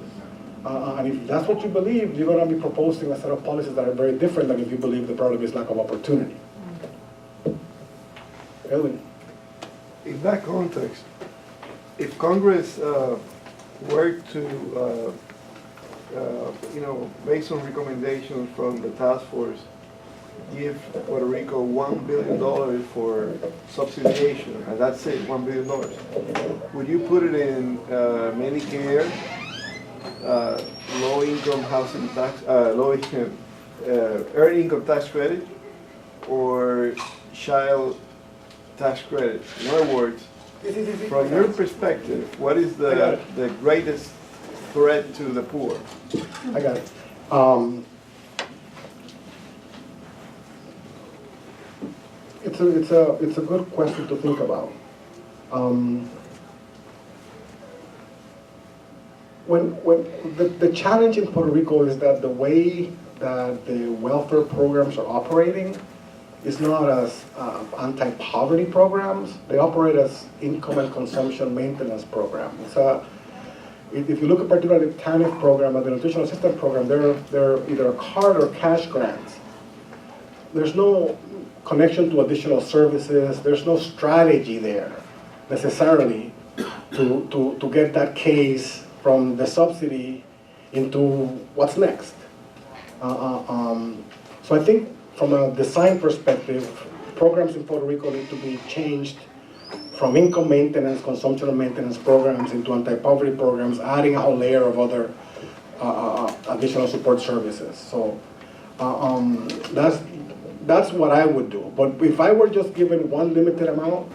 And if that's what you believe, you're going to be proposing a set of policies that are very different than if you believe the problem is lack of opportunity. Elwin. In that context, if Congress were to, make some recommendations from the task force, give Puerto Rico $1 billion for subsidization, and that's it, $1 billion. Would you put it in Medicare, low-income housing tax, low-income earned income tax credit, or child tax credit? In other words, from your perspective, what is the greatest threat to the poor? I got it. It's a good question to think about. When the challenge in Puerto Rico is that the way that the welfare programs are operating is not as anti-poverty programs. They operate as income and consumption maintenance programs. If you look at particularly the TANF program and the nutritional assistance program, they're either card or cash grants. There's no connection to additional services. There's no strategy there necessarily to get that case from the subsidy into what's next. So I think from a design perspective, programs in Puerto Rico need to be changed from income maintenance, consumption and maintenance programs into anti-poverty programs, adding a whole layer of other additional support services. So that's what I would do. But if I were just given one limited amount,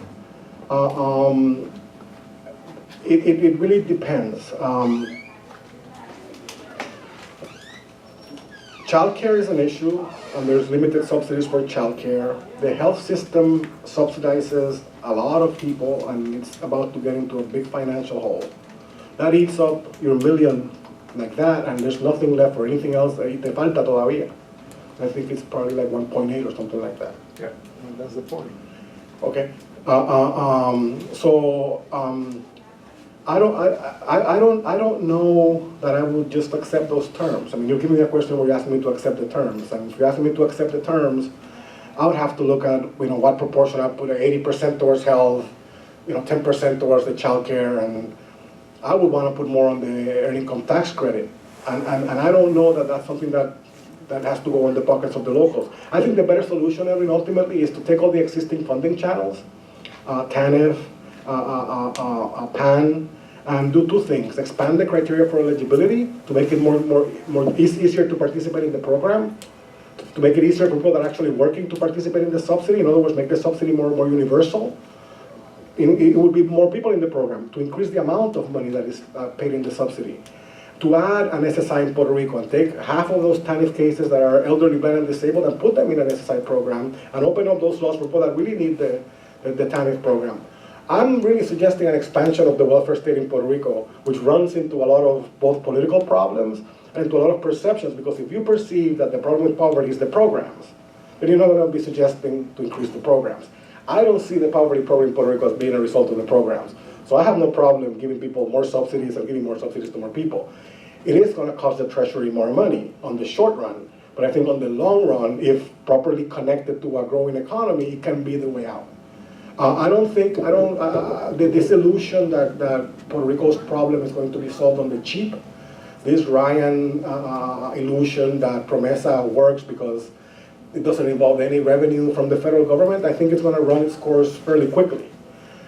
it really depends. Childcare is an issue, and there's limited subsidies for childcare. The health system subsidizes a lot of people, and it's about to get into a big financial hole. That eats up your million like that, and there's nothing left for anything else. Te falta todavía. I think it's probably like 1.8 or something like that. Yeah, that's the point. Okay. I don't know that I would just accept those terms. I mean, you're giving me a question where you're asking me to accept the terms. And if you're asking me to accept the terms, I would have to look at, what proportion I put 80% towards health, 10% towards the child care, and I would want to put more on the earned income tax credit. And I don't know that that's something that has to go in the pockets of the locals. I think the better solution, ultimately, is to take all the existing funding channels, TANF, PAN and do two things: expand the criteria for eligibility to make it easier to participate in the program, to make it easier for people that are actually working to participate in the subsidy. In other words, make the subsidy more universal. It would be more people in the program, to increase the amount of money that is paid in the subsidy, to add an SSI in Puerto Rico and take half of those TANF cases that are elderly, blind, and disabled and put them in an SSI program and open up those laws for people that really need the TANF program. I'm really suggesting an expansion of the welfare state in Puerto Rico, which runs into a lot of both political problems and to a lot of perceptions, because if you perceive that the problem with poverty is the programs, then you're not going to be suggesting to increase the programs. I don't see the poverty problem in Puerto Rico as being a result of the programs. So I have no problem giving people more subsidies and giving more subsidies to more people. It is going to cost the Treasury more money on the short run, but I think on the long run, if properly connected to a growing economy, it can be the way out. The disillusion that Puerto Rico's problem is going to be solved on the cheap, this Ryan illusion that Promesa works because it doesn't involve any revenue from the federal government, I think it's going to run its course fairly quickly.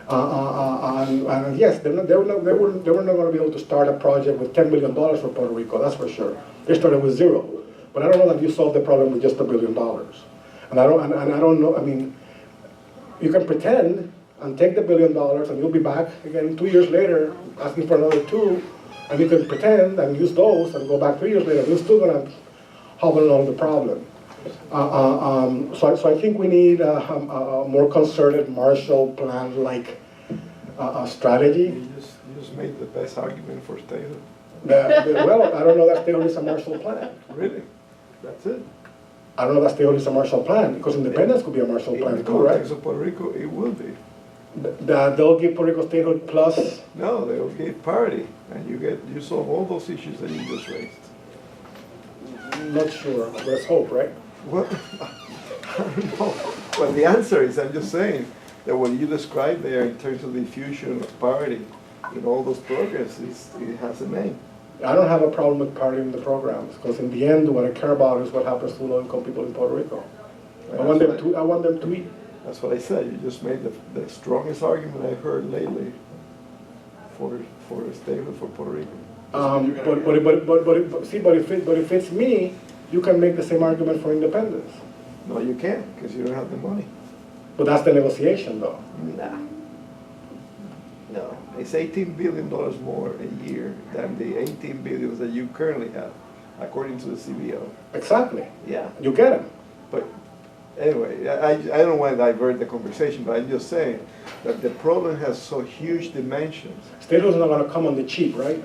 And yes, they were not going to be able to start a project with $10 billion for Puerto Rico, that's for sure. They started with zero. But I don't know that you solved the problem with just $1 billion. And I don't know, I mean, you can pretend and take the $1 billion and you'll be back again 2 years later asking for another $2, and you can pretend and use those and go back 3 years later. You're still going to hobble along the problem. So I think we need a more concerted Marshall Plan-like strategy. You just made the best argument for statehood. Well, I don't know that statehood is a Marshall Plan. Really? That's it? I don't know that statehood is a Marshall Plan, because independence could be a Marshall Plan too, right? In the context of Puerto Rico, it will be. They'll give Puerto Rico statehood plus? No, they'll give parity, and you solve all those issues that you just raised. Not sure. Let's hope, right? Well, I don't know. Well, the answer is, I'm just saying, that what you described there in terms of the diffusion of parity in all those programs, it has a name. I don't have a problem with parity in the programs, because in the end, what I care about is what happens to low-income people in Puerto Rico. I want them to eat. That's what I said. You just made the strongest argument I've heard lately for a statehood for Puerto Rico. But if it's me, you can make the same argument for independence. No, you can't, because you don't have the money. But that's the negotiation, though. Nah. No, it's $18 billion more a year than the $18 billion that you currently have, according to the CBO. Exactly. Yeah. You get it. But anyway, I don't want to divert the conversation, but I'm just saying that the problem has so huge dimensions. Statehood's not going to come on the cheap, right?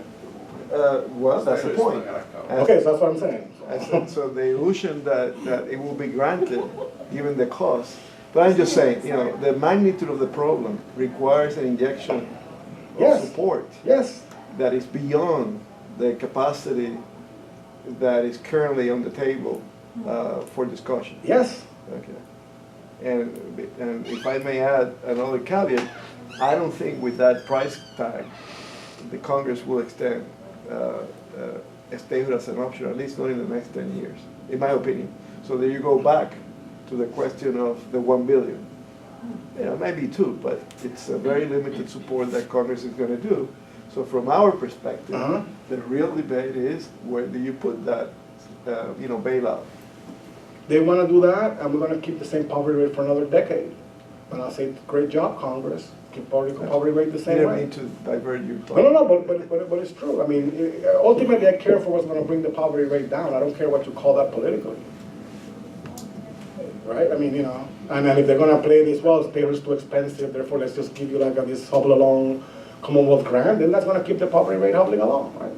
Well, that's the point. Okay, so that's what I'm saying. So the illusion that it will be granted, given the cost. But I'm just saying, the magnitude of the problem requires an injection of support. Yes. That is beyond the capacity that is currently on the table for discussion. Yes. Okay. And if I may add another caveat, I don't think with that price tag, the Congress will extend a statehood as an option, at least not in the next 10 years, in my opinion. So there you go back to the question of the $1 billion. Maybe $2, but it's a very limited support that Congress is going to do. So from our perspective, the real debate is, where do you put that, bailout? They want to do that, and we're going to keep the same poverty rate for another decade. And I'll say, great job, Congress. Keep poverty rate the same way. You didn't mean to divert your thought. No, but it's true. I mean, ultimately, I care for what's going to bring the poverty rate down. I don't care what you call that politically. Right? I mean, and then if they're going to play this, well, statehood is too expensive, therefore let's just give you like this hobble along Commonwealth grant, then that's going to keep the poverty rate hobbling along, right?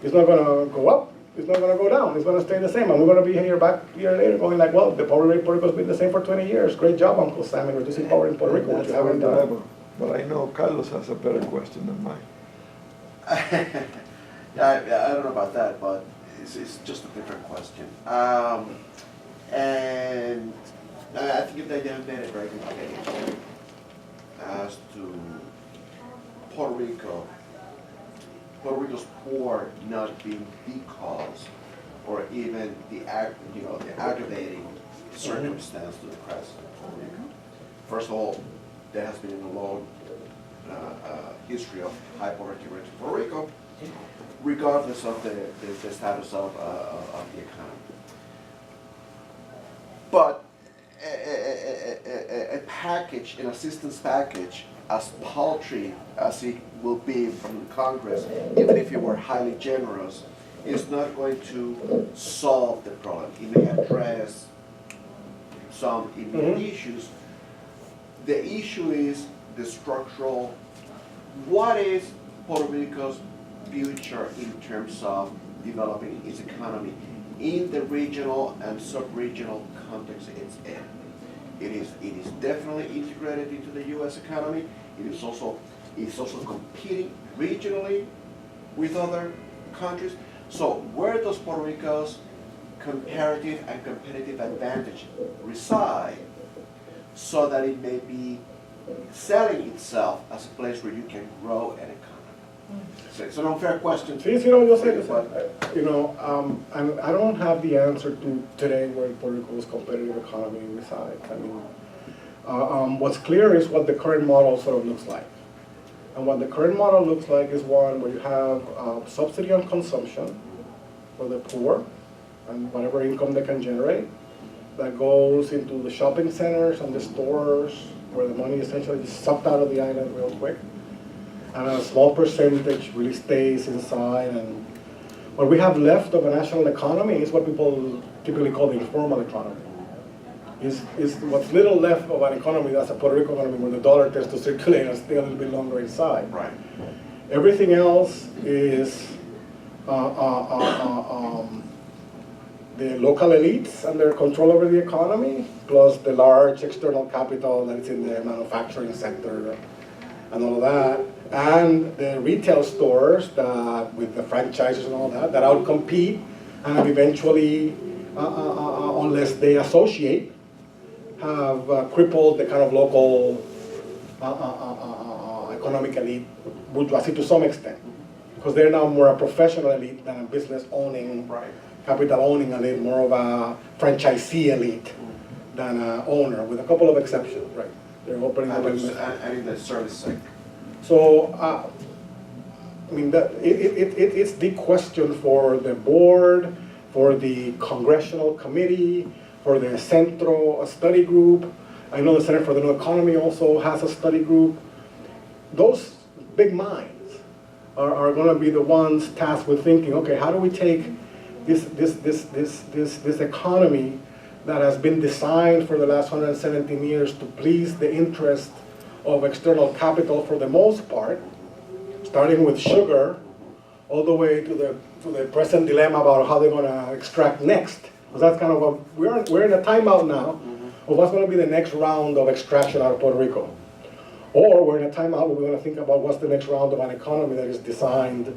It's not going to go up, it's not going to go down, it's going to stay the same, and we're going to be here back a year later going like, well, the poverty rate in Puerto Rico has been the same for 20 years. Great job, Uncle Sam, in reducing poverty in Puerto Rico, which you haven't done. But I know Carlos has a better question than mine. I don't know about that, but it's just a different question. And I think that you have made a very good case as to Puerto Rico's poor not being the cause, or even the aggravating circumstance to the crisis of Puerto Rico. First of all, there has been a long history of high poverty rates in Puerto Rico, regardless of the status of the economy. But a package, an assistance package, as paltry as it will be from Congress, even if it were highly generous, is not going to solve the problem. It may address some immediate issues. The issue is the structural. What is Puerto Rico's future in terms of developing its economy in the regional and sub-regional context it's in? It is definitely integrated into the U.S. economy. It is also competing regionally with other countries. So where does Puerto Rico's comparative and competitive advantage reside, so that it may be selling itself as a place where you can grow an economy? So it's an unfair question. Sí, sí, no, yo sé, and I don't have the answer to today where Puerto Rico's competitive economy resides. I mean, what's clear is what the current model sort of looks like. And what the current model looks like is one where you have subsidy on consumption for the poor and whatever income they can generate that goes into the shopping centers and the stores where the money essentially is sucked out of the island real quick. And a small percentage really stays inside. And what we have left of a national economy is what people typically call the informal economy. Is what's little left of an economy that's a Puerto Rico economy where the dollar tends to circulate and stay a little bit longer inside. Right. Everything else is the local elites and their control over the economy, plus the large external capital that's in the manufacturing sector and all of that, and the retail stores that, with the franchises and all that, that outcompete and eventually, unless they associate, have crippled the kind of local economic elite bourgeoisie to some extent, because they're now more a professional elite than a business owning, capital owning elite, more of a franchisee elite than an owner, with a couple of exceptions, right? They're opening up and in the service sector. So, I mean, it's the question for the board, for the congressional committee, for the Centro study group. I know the Center for the New Economy also has a study group. Those big minds are going to be the ones tasked with thinking, okay, how do we take this economy that has been designed for the last 117 years to please the interest of external capital for the most part, starting with sugar, all the way to the present dilemma about how they're going to extract next. Because that's kind of what we're in a timeout now of what's going to be the next round of extraction out of Puerto Rico. Or we're in a timeout where we're going to think about what's the next round of an economy that is designed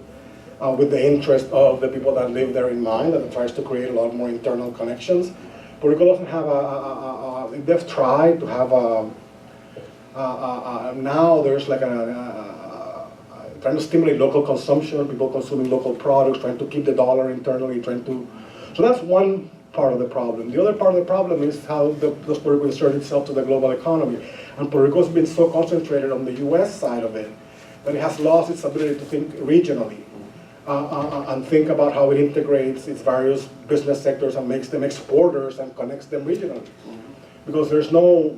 with the interest of the people that live there in mind, and it tries to create a lot more internal connections. Puerto Rico doesn't have they've tried to have now there's like trying to stimulate local consumption, people consuming local products, trying to keep the dollar internally, so that's one part of the problem. The other part of the problem is how does Puerto Rico insert itself to the global economy. And Puerto Rico has been so concentrated on the US side of it that it has lost its ability to think regionally and think about how it integrates its various business sectors and makes them exporters and connects them regionally. Because there's no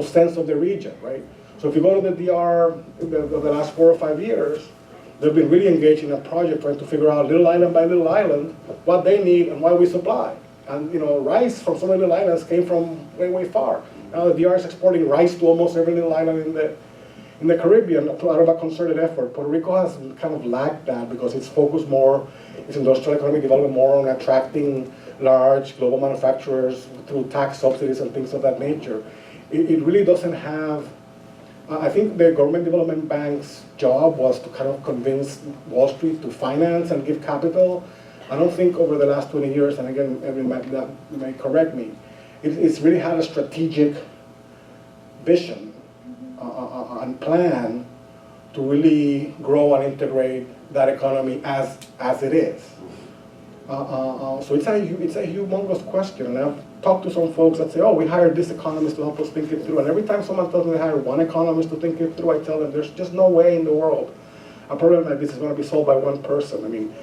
sense of the region, right? So if you go to the DR the last 4 or 5 years, they've been really engaged in a project trying to figure out little island by little island what they need and what we supply. And rice from some of the little islands came from way, way far. Now the DR is exporting rice to almost every little island in the Caribbean out of a concerted effort. Puerto Rico has kind of lacked that because it's focused more, its industrial economic development more on attracting large global manufacturers through tax subsidies and things of that nature. It really doesn't have, I think the Government Development Bank's job was to kind of convince Wall Street to finance and give capital. I don't think over the last 20 years, and again, you may correct me, it's really had a strategic vision and plan to really grow and integrate that economy as it is. So it's a humongous question, and I've talked to some folks that say, oh, we hired this economist to help us think it through, and every time someone tells me they hired one economist to think it through, I tell them there's just no way in the world a problem like this is going to be solved by one person. I mean,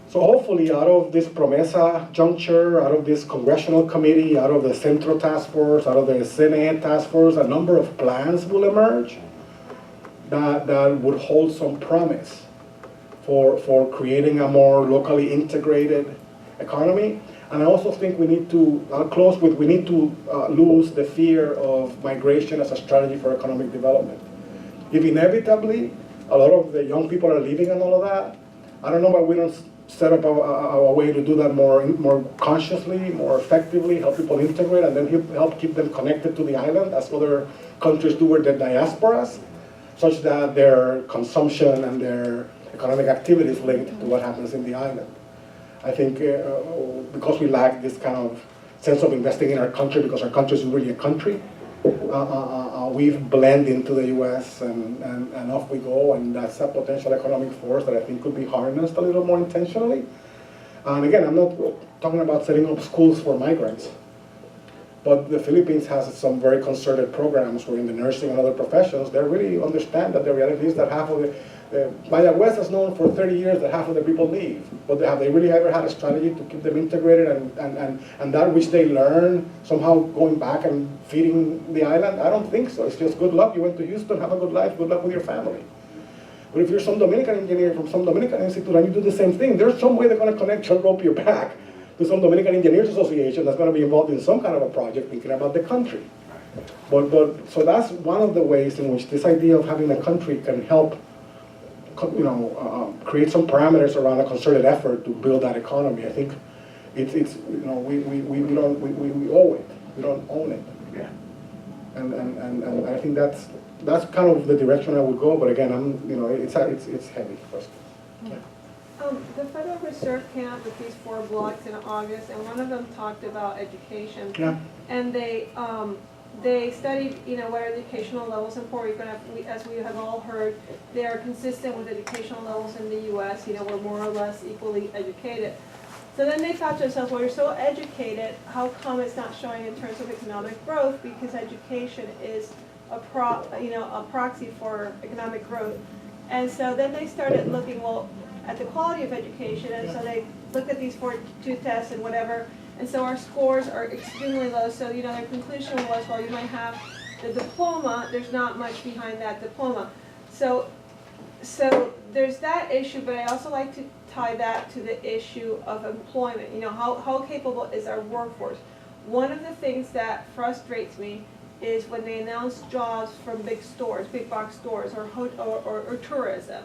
so hopefully out of this Promesa juncture, out of this congressional committee, out of the Centro task force, out of the Senate task force, a number of plans will emerge that would hold some promise for creating a more locally integrated economy. And I also think we need to, I'll close with, we need to lose the fear of migration as a strategy for economic development. If inevitably a lot of the young people are leaving and all of that, I don't know why we don't set up a way to do that more consciously, more effectively, help people integrate, and then help keep them connected to the island as other countries do with their diasporas, such that their consumption and their economic activity is linked to what happens in the island. I think because we lack this kind of sense of investing in our country, because our country is really a country, we've blended into the US and off we go, and that's a potential economic force that I think could be harnessed a little more intentionally. And again, I'm not talking about setting up schools for migrants, but the Philippines has some very concerted programs where in the nursing and other professions, they really understand that the reality is that half of Maya West has known for 30 years that half of the people leave, but have they really ever had a strategy to keep them integrated and that which they learn somehow going back and feeding the island? I don't think so. It's just good luck. You went to Houston, have a good life, good luck with your family. But if you're some Dominican engineer from some Dominican institute and you do the same thing, there's some way they're going to connect your rope your back to some Dominican Engineers Association that's going to be involved in some kind of a project thinking about the country. But so that's one of the ways in which this idea of having a country can help create some parameters around a concerted effort to build that economy. I think we owe it. We don't own it. Yeah. And I think that's kind of the direction I would go. But again, it's heavy. The Federal Reserve came out with these 4 blocks in August, and one of them talked about education. Yeah. And they studied, what are the educational levels in Puerto Rico. And as we have all heard, they are consistent with educational levels in the U.S. We're more or less equally educated. So then they thought to themselves, well, you're so educated, how come it's not showing in terms of economic growth? Because education is a proxy for economic growth. And so then they started looking, at the quality of education, and so they looked at these 42 tests and whatever, and so our scores are extremely low. So their conclusion was, well, you might have the diploma, there's not much behind that diploma. So there's that issue, but I also like to tie that to the issue of employment. How capable is our workforce? One of the things that frustrates me is when they announce jobs from big stores, big box stores, or tourism.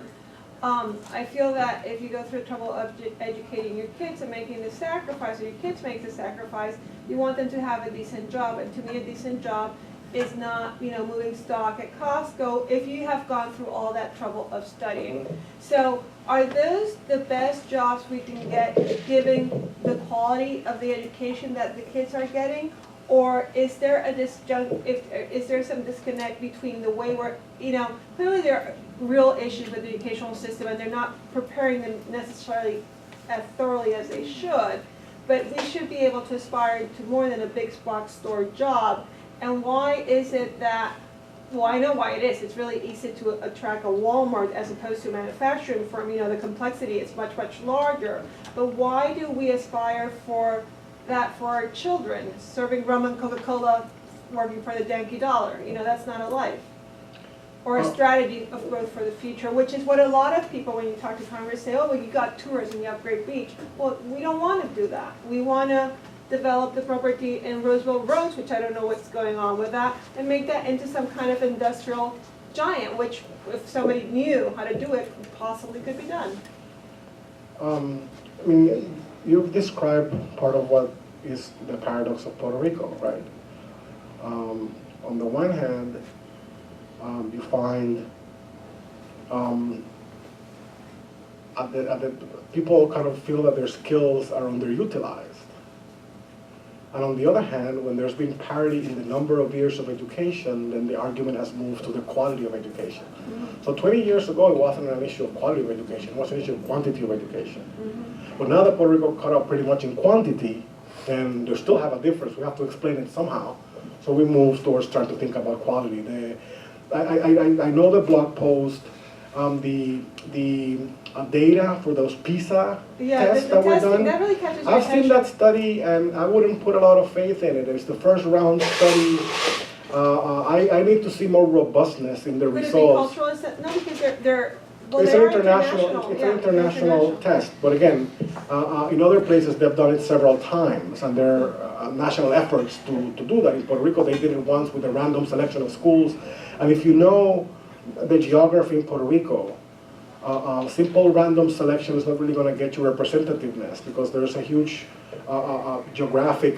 I feel that if you go through the trouble of educating your kids and making the sacrifice, or your kids make the sacrifice, you want them to have a decent job. And to me, a decent job is not, moving stock at Costco if you have gone through all that trouble of studying. So are those the best jobs we can get, given the quality of the education that the kids are getting? Or is there is there some disconnect between the way we're, clearly there are real issues with the educational system, and they're not preparing them necessarily as thoroughly as they should, but we should be able to aspire to more than a big box store job. And why is it that, well, I know why it is. It's really easy to attract a Walmart as opposed to a manufacturing firm. The complexity is much, much larger. But why do we aspire for that for our children, serving rum and Coca-Cola, working for the danky dollar? That's not a life. Or a strategy of growth for the future, which is what a lot of people, when you talk to Congress, say, oh, well, you got tourism, you have Great Beach. Well, we don't want to do that. We want to develop the property in Roosevelt Roads, which I don't know what's going on with that, and make that into some kind of industrial giant, which if somebody knew how to do it, possibly could be done. You've described part of what is the paradox of Puerto Rico, right? On the one hand, you find people kind of feel that their skills are underutilized. And on the other hand, when there's been parity in the number of years of education, then the argument has moved to the quality of education. So 20 years ago, it wasn't an issue of quality of education, it was an issue of quantity of education. But now that Puerto Rico caught up pretty much in quantity, then they still have a difference. We have to explain it somehow. So we move towards trying to think about quality. I know the blog post, the data for those PISA tests that were done. That really catches your I've seen attention. that study, and I wouldn't put a lot of faith in it. It's the first round study. I need to see more robustness in the Could results. it be cultural? No, because they're well, It's they an are international, it's yeah, an international test, but again, in other places they've done it several times, and there are national efforts to do that. In Puerto Rico, they did it once with a random selection of schools, and if you know the geography in Puerto Rico, simple random selection is not really going to get you representativeness, because there's a huge geographic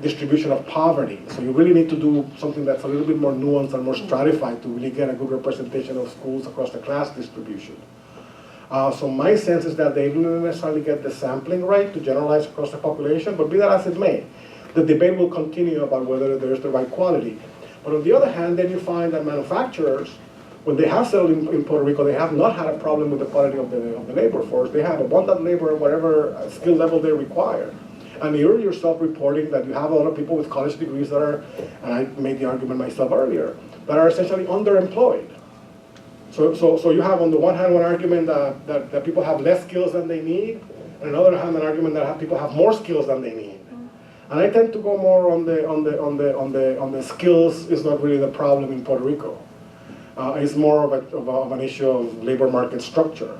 distribution of poverty. So you really need to do something that's a little bit more nuanced and more stratified to really get a good representation of schools across the class distribution. So my sense is that they didn't necessarily get the sampling right to generalize across the population, but be that as it may, the debate will continue about whether there's the right quality. But on the other hand, then you find that manufacturers, when they have settled in Puerto Rico, they have not had a problem with the quality of the labor force. They have abundant labor at whatever skill level they require. And you're yourself reporting that you have a lot of people with college degrees that are, and I made the argument myself earlier, that are essentially underemployed. So you have on the one hand one argument that people have less skills than they need, and on the other hand an argument that people have more skills than they need. And I tend to go more on the skills is not really the problem in Puerto Rico. It's more of an issue of labor market structure.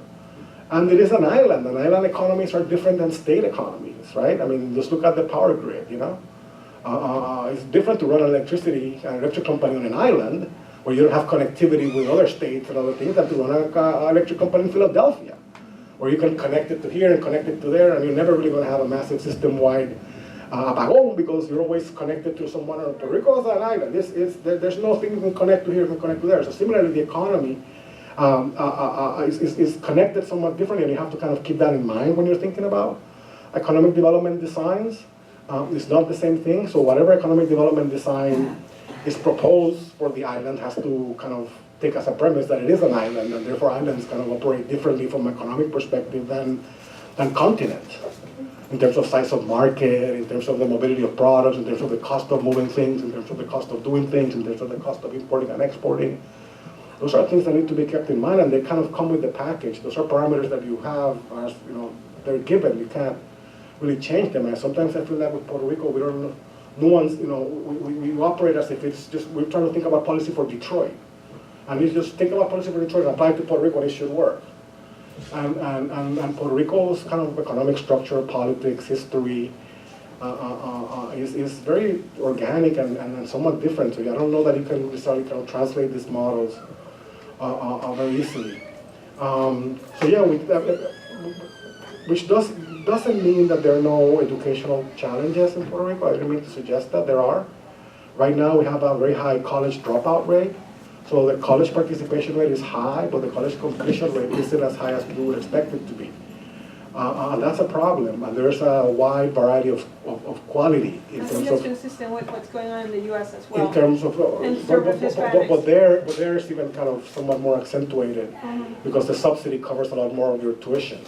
And it is an island, and island economies are different than state economies, right? I mean, just look at the power grid, you know? It's different to run an electric company on an island, where you don't have connectivity with other states and other things, than to run an electric company in Philadelphia, where you can connect it to here and connect it to there, and you're never really going to have a massive system-wide apagón, because you're always connected to someone. Puerto Rico is an island. There's no thing you can connect to here, you can connect to there. So similarly, the economy is connected somewhat differently, and you have to kind of keep that in mind when you're thinking about economic development designs. It's not the same thing, so whatever economic development design is proposed for the island has to kind of take as a premise that it is an island, and therefore islands kind of operate differently from an economic perspective than continents, in terms of size of market, in terms of the mobility of products, in terms of the cost of moving things, in terms of the cost of doing things, in terms of the cost of importing and exporting. Those are things that need to be kept in mind, and they kind of come with the package. Those are parameters that you have, as you know, they're given. You can't really change them. And sometimes I feel that with Puerto Rico, we don't nuance. You know, we operate as if it's just we're trying to think about policy for Detroit, and you just think about policy for Detroit and apply it to Puerto Rico, and it should work. And Puerto Rico's kind of economic structure, politics, history is very organic and somewhat different. So I don't know that you can necessarily kind of translate these models very easily. So yeah, which doesn't mean that there are no educational challenges in Puerto Rico. I didn't mean to suggest that there are. Right now we have a very high college dropout rate. So the college participation rate is high, but the college completion rate isn't as high as we would expect it to be. And that's a problem, and there's a wide variety of quality in I terms think of... that's consistent with what's going on in the U.S. as well. In terms of... Hispanics. But there is even kind of somewhat more accentuated, because the subsidy covers a lot more of your tuition.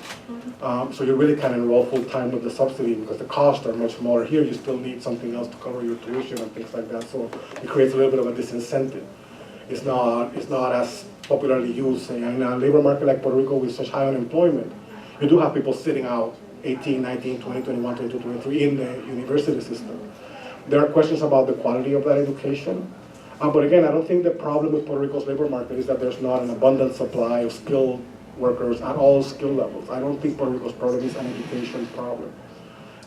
So you really can enroll full-time with the subsidy, because the costs are much smaller. Here you still need something else to cover your tuition and things like that, so it creates a little bit of a disincentive. It's not as popularly used in a labor market like Puerto Rico with such high unemployment. You do have people sitting out 18, 19, 20, 21, 22, 23 in the university system. There are questions about the quality of that education. But again, I don't think the problem with Puerto Rico's labor market is that there's not an abundant supply of skilled workers at all skill levels. I don't think Puerto Rico's problem is an education problem.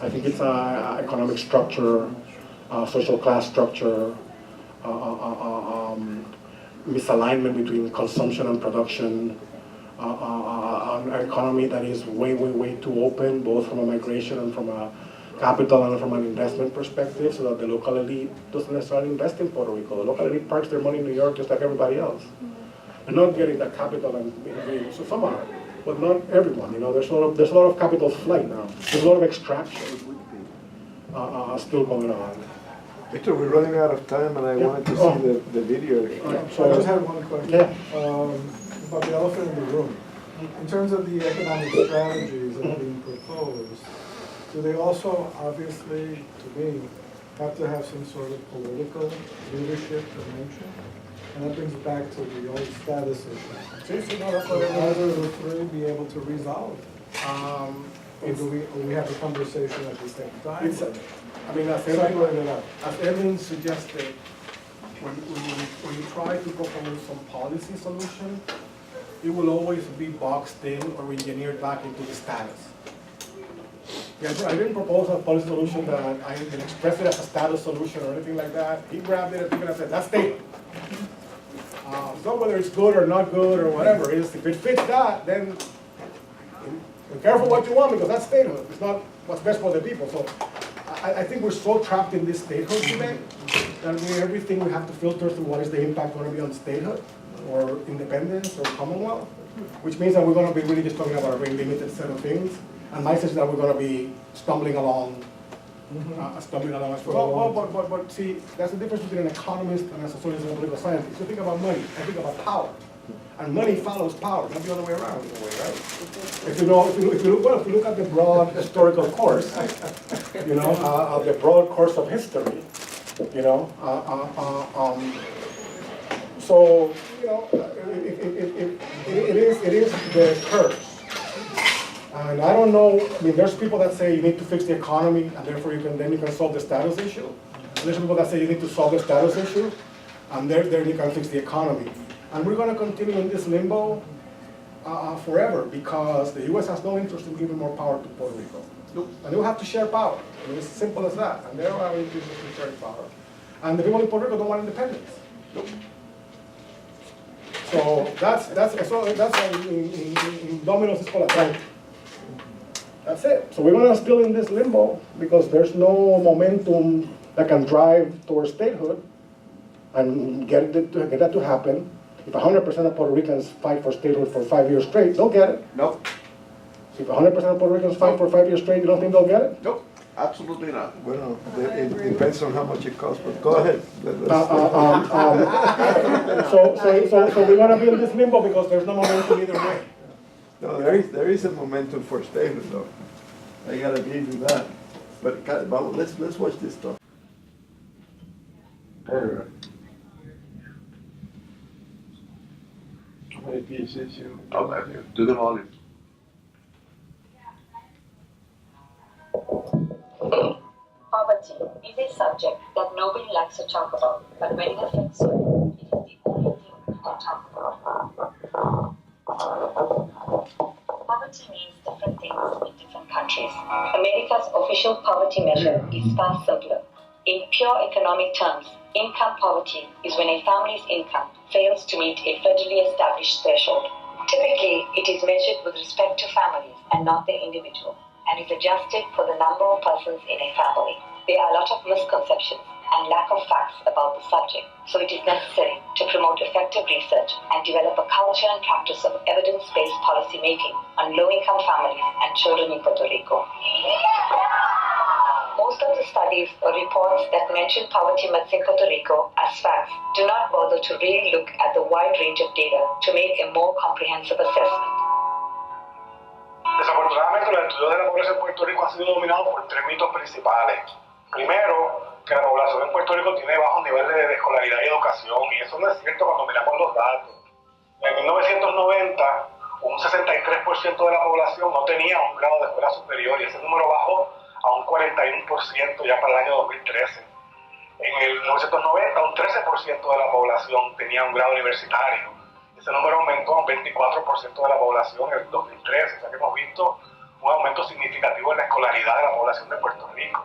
I think it's economic structure, social class structure, misalignment between consumption and production, an economy that is way too open, both from a migration and from a capital and from an investment perspective, so that the local elite doesn't necessarily invest in Puerto Rico. The local elite parks their money in New York just like everybody else. They're not getting that capital, and so some are, but not everyone. You know, there's a lot of capital flight now. There's a lot of extraction. are still going on. Victor, we're running out of time, and I wanted to see the video. So I just had one question. Yeah. About the elephant in the room. In terms of the economic strategies that are being proposed, do they also, obviously, to me, have to have some sort of political leadership dimension? And that brings it back to the old status issue. Will either of the three be able to resolve it? Or do we have a conversation at the same time? Separate it out. As Evan suggested, when you try to propose some policy solution, it will always be boxed in or engineered back into the status. Yeah, I didn't propose a policy solution that I didn't express it as a status solution or anything like that. He grabbed it and said, that's statement. So whether it's good or not good or whatever it is, if it fits that, then be careful what you want because that's statehood. It's not what's best for the people. So I think we're so trapped in this statehood debate that everything we have to filter through what is the impact going to be on statehood or independence or commonwealth, which means that we're going to be really just talking about a very limited set of things. And my sense is that we're going to be stumbling along as well. But see, that's the difference between an economist and a sociologist and a political scientist. You think about money, I think about power. And money follows power, not the other way around in a way, right? If you look at the broad historical course, the broad course of history, so it is the curse. And I don't know. I mean, there's people that say you need to fix the economy, and therefore you can solve the status issue. And there's people that say you need to solve the status issue, and there you can fix the economy. And we're going to continue in this limbo forever because the U.S. has no interest in giving more power to Puerto Rico. And they will have to share power. I mean, it's as simple as that. And they're our interest in sharing power. And the people in Puerto Rico don't want independence. So that's in Domino's it's called a trend. That's it. So we're going to still in this limbo because there's no momentum that can drive towards statehood and get that to happen. If 100% of Puerto Ricans fight for statehood for 5 years straight, they'll get it. Nope. If 100% of Puerto Ricans fight for 5 years straight, you don't think they'll get it? Nope. Absolutely not. Well, it depends on how much it costs, but go ahead. So we're going to be in this limbo because there's no momentum either way. No, there is a momentum for statehood, though. I gotta give you that. But let's watch this stuff. How many PhDs you? Do the volume. Poverty is a subject that nobody likes to talk about, but when it affects you, it is the only thing you can talk about. Poverty means different things in different countries. America's official poverty measure is far simpler. In pure economic terms, income poverty is when a family's income fails to meet a federally established threshold. Typically, it is measured with respect to families and not the individual, and is adjusted for the number of persons in a family. There are a lot of misconceptions and lack of facts about the subject, so it is necessary to promote effective research and develop a culture and practice of evidence-based policy making on low-income families and children in Puerto Rico. Most of the studies or reports that mention poverty myths in Puerto Rico as facts do not bother to really look at the wide range of data to make a more comprehensive assessment. Desafortunadamente, los estudios de la pobreza en Puerto Rico han sido dominados por tres mitos principales. Primero, que la población en Puerto Rico tiene bajos niveles de escolaridad y educación, y eso no es cierto cuando miramos los datos. En 1990, un 63% de la población no tenía un grado de escuela superior, y ese número bajó a un 41% ya para el año 2013. En el 1990, un 13% de la población tenía un grado universitario. Ese número aumentó a un 24% de la población en el 2013, o sea que hemos visto un aumento significativo en la escolaridad de la población de Puerto Rico.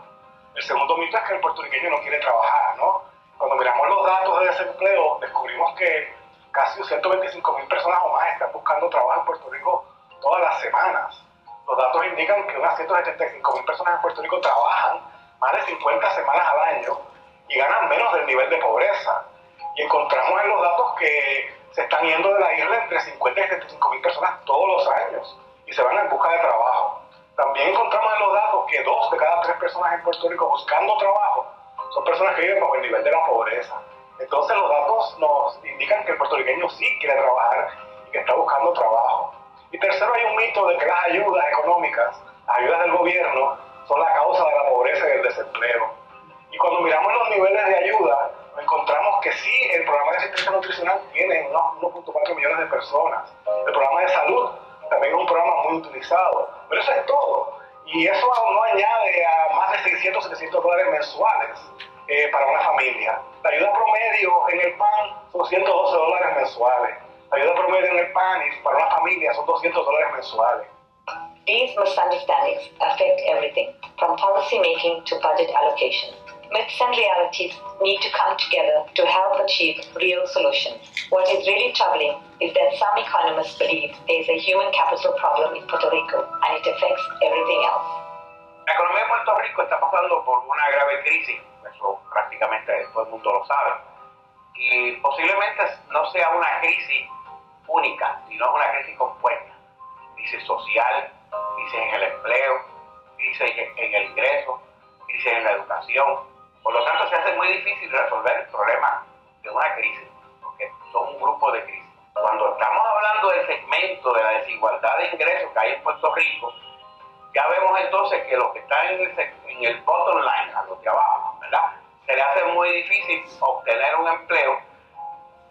El segundo mito es que el puertorriqueño no quiere trabajar, ¿no? Cuando miramos los datos de desempleo, descubrimos que casi 125.000 personas o más están buscando trabajo en Puerto Rico todas las semanas. Los datos indican que unas 175.000 personas en Puerto Rico trabajan más de 50 semanas al año y ganan menos del nivel de pobreza. Y encontramos en los datos que se están yendo de la isla entre 50 y 75.000 personas todos los años y se van en busca de trabajo. También encontramos en los datos que 2 de cada 3 personas en Puerto Rico buscando trabajo son personas que viven bajo el nivel de la pobreza. Entonces los datos nos indican que el puertorriqueño sí quiere trabajar y que está buscando trabajo. Y tercero, hay un mito de que las ayudas económicas, las ayudas del gobierno, son la causa de la pobreza y del desempleo. Y cuando miramos los niveles de ayuda, encontramos que sí, el programa de asistencia nutricional tiene unos 1.4 millones de personas. El programa de salud también es un programa muy utilizado. Pero eso es todo. Y eso no añade a más de 600, 700 dólares mensuales para una familia. La ayuda promedio en el PAN son 112 dólares mensuales. La ayuda promedio en el PAN para una familia son 200 dólares mensuales. These misunderstandings affect everything, from policy making to budget allocation. Myths and realities need to come together to help achieve real solutions. What is really troubling is that some economists believe there is a human capital problem in Puerto Rico and it affects everything else. La economía de Puerto Rico está pasando por una grave crisis, eso prácticamente todo el mundo lo sabe, y posiblemente no sea una crisis única, sino una crisis compuesta. Crisis social, crisis en el empleo, crisis en el ingreso, crisis en la educación. Por lo tanto, se hace muy difícil resolver el problema de una crisis, porque son un grupo de crisis. Cuando estamos hablando del segmento de la desigualdad de ingresos que hay en Puerto Rico, ya vemos entonces que los que están en el bottom line, a los de abajo, ¿verdad? Se les hace muy difícil obtener un empleo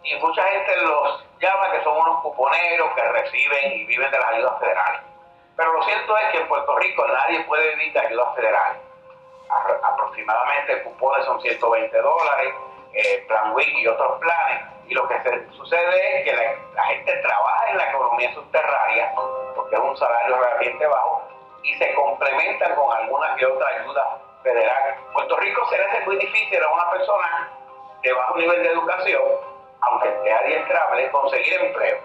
y mucha gente los llama que son unos cuponeros que reciben y viven de las ayudas federales. Pero lo cierto es que en Puerto Rico nadie puede vivir de ayudas federales. Aproximadamente el cupón son 120 dólares, Plan WIC y otros planes, y lo que sucede es que la gente trabaja en la economía subterránea, porque es un salario relativamente bajo, y se complementan con alguna que otra ayuda federal. Puerto Rico se le hace muy difícil a una persona de bajo nivel de educación, aunque esté adiestrable, conseguir empleo.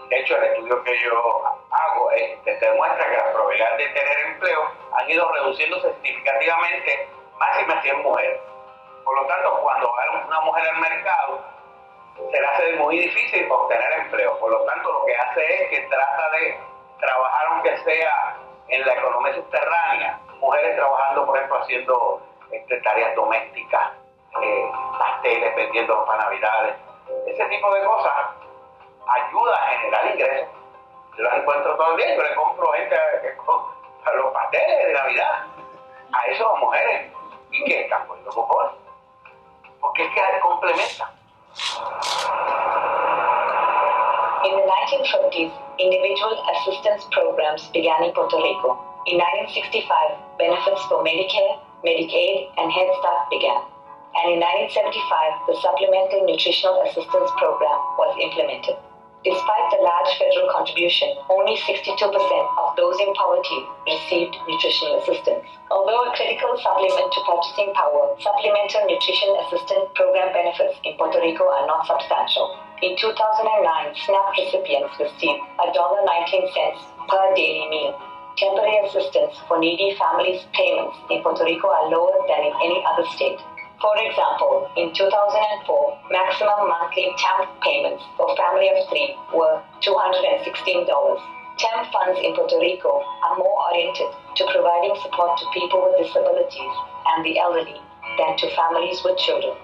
De hecho, el estudio que yo hago demuestra que las probabilidades de tener empleo han ido reduciéndose significativamente, máxime si es mujer. Por lo tanto, cuando hay una mujer al mercado, se le hace muy difícil obtener empleo. Por lo tanto, lo que hace es que trata de trabajar, aunque sea en la economía subterránea, mujeres trabajando, por ejemplo, haciendo tareas domésticas, pasteles, vendiendo para navidades, ese tipo de cosas ayuda a generar ingresos. Yo los encuentro todo el día, yo le compro gente a los pasteles de Navidad a esas mujeres y que están poniendo cupones, porque es que complementan. In the 1950s, individual assistance programs began in Puerto Rico. In 1965, benefits for Medicare, Medicaid, and Head Start began. And in 1975, the Supplemental Nutritional Assistance Program was implemented. Despite the large federal contribution, only 62% of those in poverty received nutritional assistance. Although a critical supplement to purchasing power, Supplemental Nutrition Assistance Program benefits in Puerto Rico are not substantial. In 2009, SNAP recipients received $1.19 per daily meal. Temporary assistance for needy families' payments in Puerto Rico are lower than in any other state. For example, in 2004, maximum monthly TAMP payments for a family of 3 were $216. TAMP funds in Puerto Rico are more oriented to providing support to people with disabilities and the elderly than to families with children.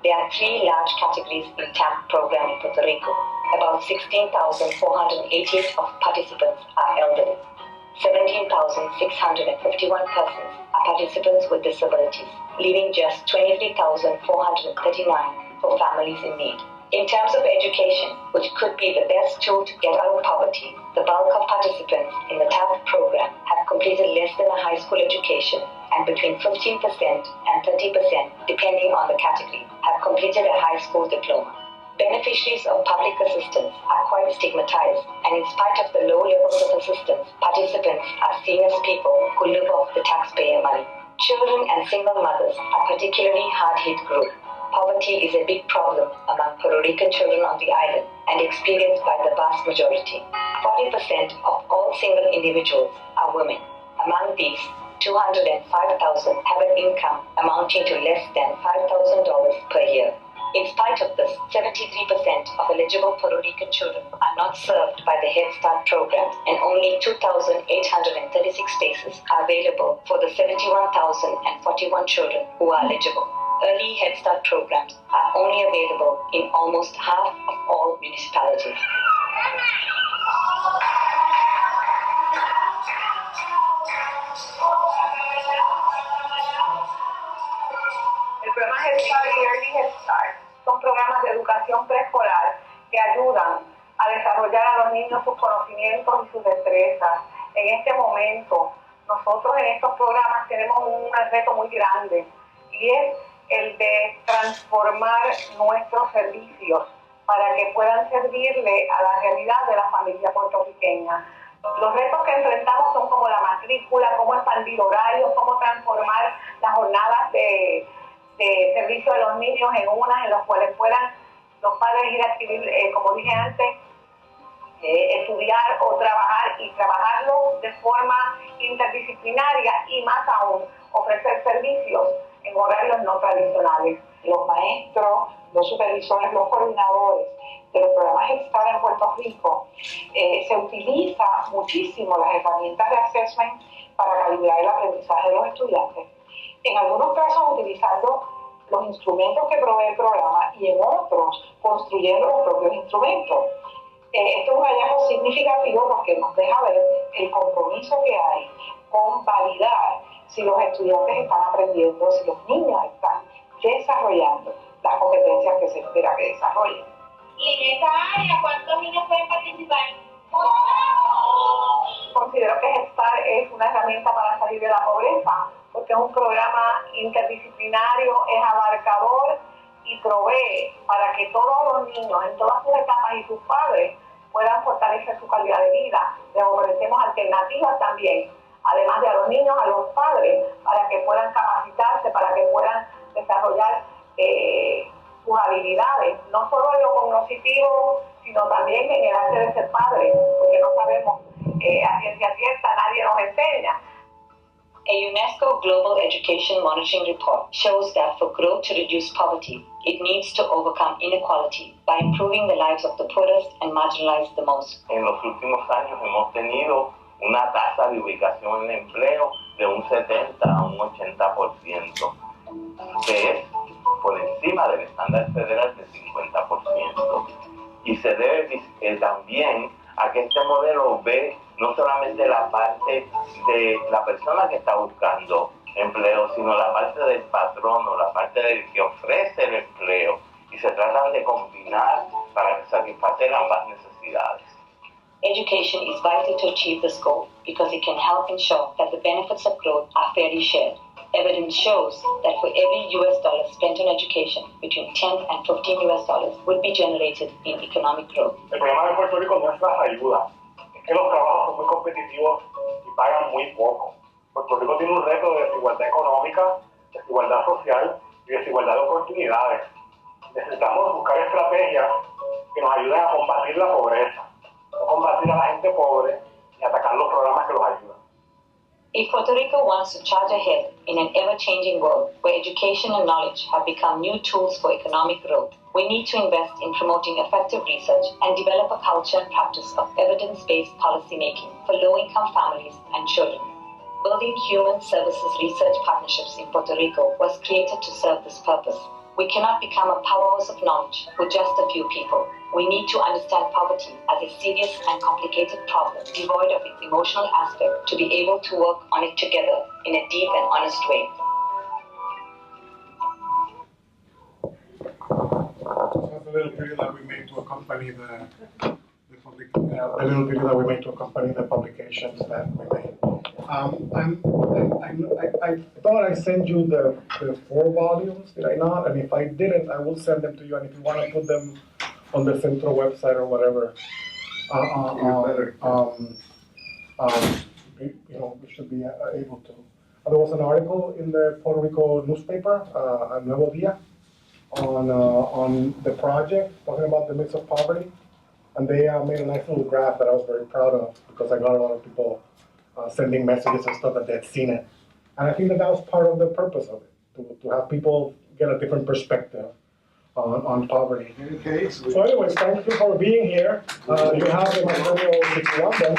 There are 3 large categories in TAMP program in Puerto Rico. About 16,480 of participants are elderly. 17,651 persons are participants with disabilities, leaving just 23,439 for families in need. In terms of education, which could be the best tool to get out of poverty, the bulk of participants in the TAP program have completed less than a high school education, and between 15% and 30%, depending on the category, have completed a high school diploma. Beneficiaries of public assistance are quite stigmatized, and in spite of the low levels of assistance, participants are seen as people who live off the taxpayer money. Children and single mothers are particularly hard-hit group. Poverty is a big problem among Puerto Rican children on the island and experienced by the vast majority. 40% of all single individuals are women. Among these, 205,000 have an income amounting to less than $5,000 per year. In spite of this, 73% of eligible Puerto Rican children are not served by the Head Start program, and only 2,836 spaces are available for the 71,041 children who are eligible. Early Head Start programs are only available in almost half of all municipalities. El programa Head Start y Early Head Start son programas de educación preescolar que ayudan a desarrollar a los niños sus conocimientos y sus destrezas. En este momento, nosotros en estos programas tenemos un reto muy grande y es el de transformar nuestros servicios para que puedan servirle a la realidad de la familia puertorriqueña. Los retos que enfrentamos son como la matrícula, cómo expandir horarios, cómo transformar las jornadas de servicio de los niños en unas en las cuales puedan los padres ir a adquirir, como dije antes, estudiar o trabajar y trabajarlo de forma interdisciplinaria y más aún ofrecer servicios en horarios no tradicionales. Los maestros, los supervisores, los coordinadores de los programas Head Start en Puerto Rico, se utiliza muchísimo las herramientas de assessment para calibrar el aprendizaje de los estudiantes. En algunos casos utilizando los instrumentos que provee el programa y en otros construyendo los propios instrumentos. Esto es un hallazgo significativo porque nos deja ver el compromiso que hay con validar si los estudiantes están aprendiendo, si los niños están desarrollando las competencias que se espera que desarrollen. ¿Y en esa área cuántos niños pueden participar? Considero que Head Start es una herramienta para salir de la pobreza, porque es un programa interdisciplinario, es abarcador y provee para que todos los niños en todas sus etapas y sus padres puedan fortalecer su calidad de vida. Les ofrecemos alternativas también, además de a los niños, a los padres, para que puedan capacitarse, para que puedan desarrollar sus habilidades, no solo en lo cognitivo, sino también en el arte de ser padre, porque no sabemos a ciencia cierta, nadie nos enseña. A UNESCO Global Education Monitoring Report shows that for growth to reduce poverty, it needs to overcome inequality by improving the lives of the poorest and marginalized the most. En los últimos años hemos tenido una tasa de ubicación en el empleo de un 70 a un 80%, que es por encima del estándar federal del 50%. Y se debe también a que este modelo ve no solamente la parte de la persona que está buscando empleo, sino la parte del patrono, la parte del que ofrece el empleo, y se tratan de combinar para satisfacer ambas necesidades. Education is vital to achieve this goal because it can help ensure that the benefits of growth are fairly shared. Evidence shows that for every US dollar spent on education, between 10 and 15 US dollars would be generated in economic growth. El problema de Puerto Rico no es las ayudas, es que los trabajos son muy competitivos y pagan muy poco. Puerto Rico tiene un reto de desigualdad económica, desigualdad social y desigualdad de oportunidades. Necesitamos buscar estrategias que nos ayuden a combatir la pobreza, no combatir a la gente pobre y atacar los programas que los ayudan. If Puerto Rico wants to charge ahead in an ever-changing world where education and knowledge have become new tools for economic growth, we need to invest in promoting effective research and develop a culture and practice of evidence-based policymaking for low-income families and children. Building Human Services Research Partnerships in Puerto Rico was created to serve this purpose. We cannot become a powerhouse of knowledge with just a few people. We need to understand poverty as a serious and complicated problem, devoid of its emotional aspect, to be able to work on it together in a deep and honest way. That's a little video that we made to accompany the publications that we made. I thought I sent you the 4 volumes, did I not? And if I didn't, I will send them to you. And if you want to put them on the Centro website or whatever, we should be able to. There was an article in the Puerto Rico newspaper, Nuevo Dia, on the project, talking about the mix of poverty. And they made a nice little graph that I was very proud of because I got a lot of people sending messages and stuff that they'd seen it. And I think that was part of the purpose of it, to have people get a different perspective on poverty. Okay, So anyways, thank you for being here. You have the material if you want them.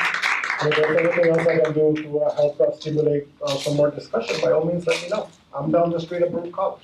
And if there's anything else I can do to help us stimulate some more discussion, by all means, let me know. I'm down the street at Baruch College.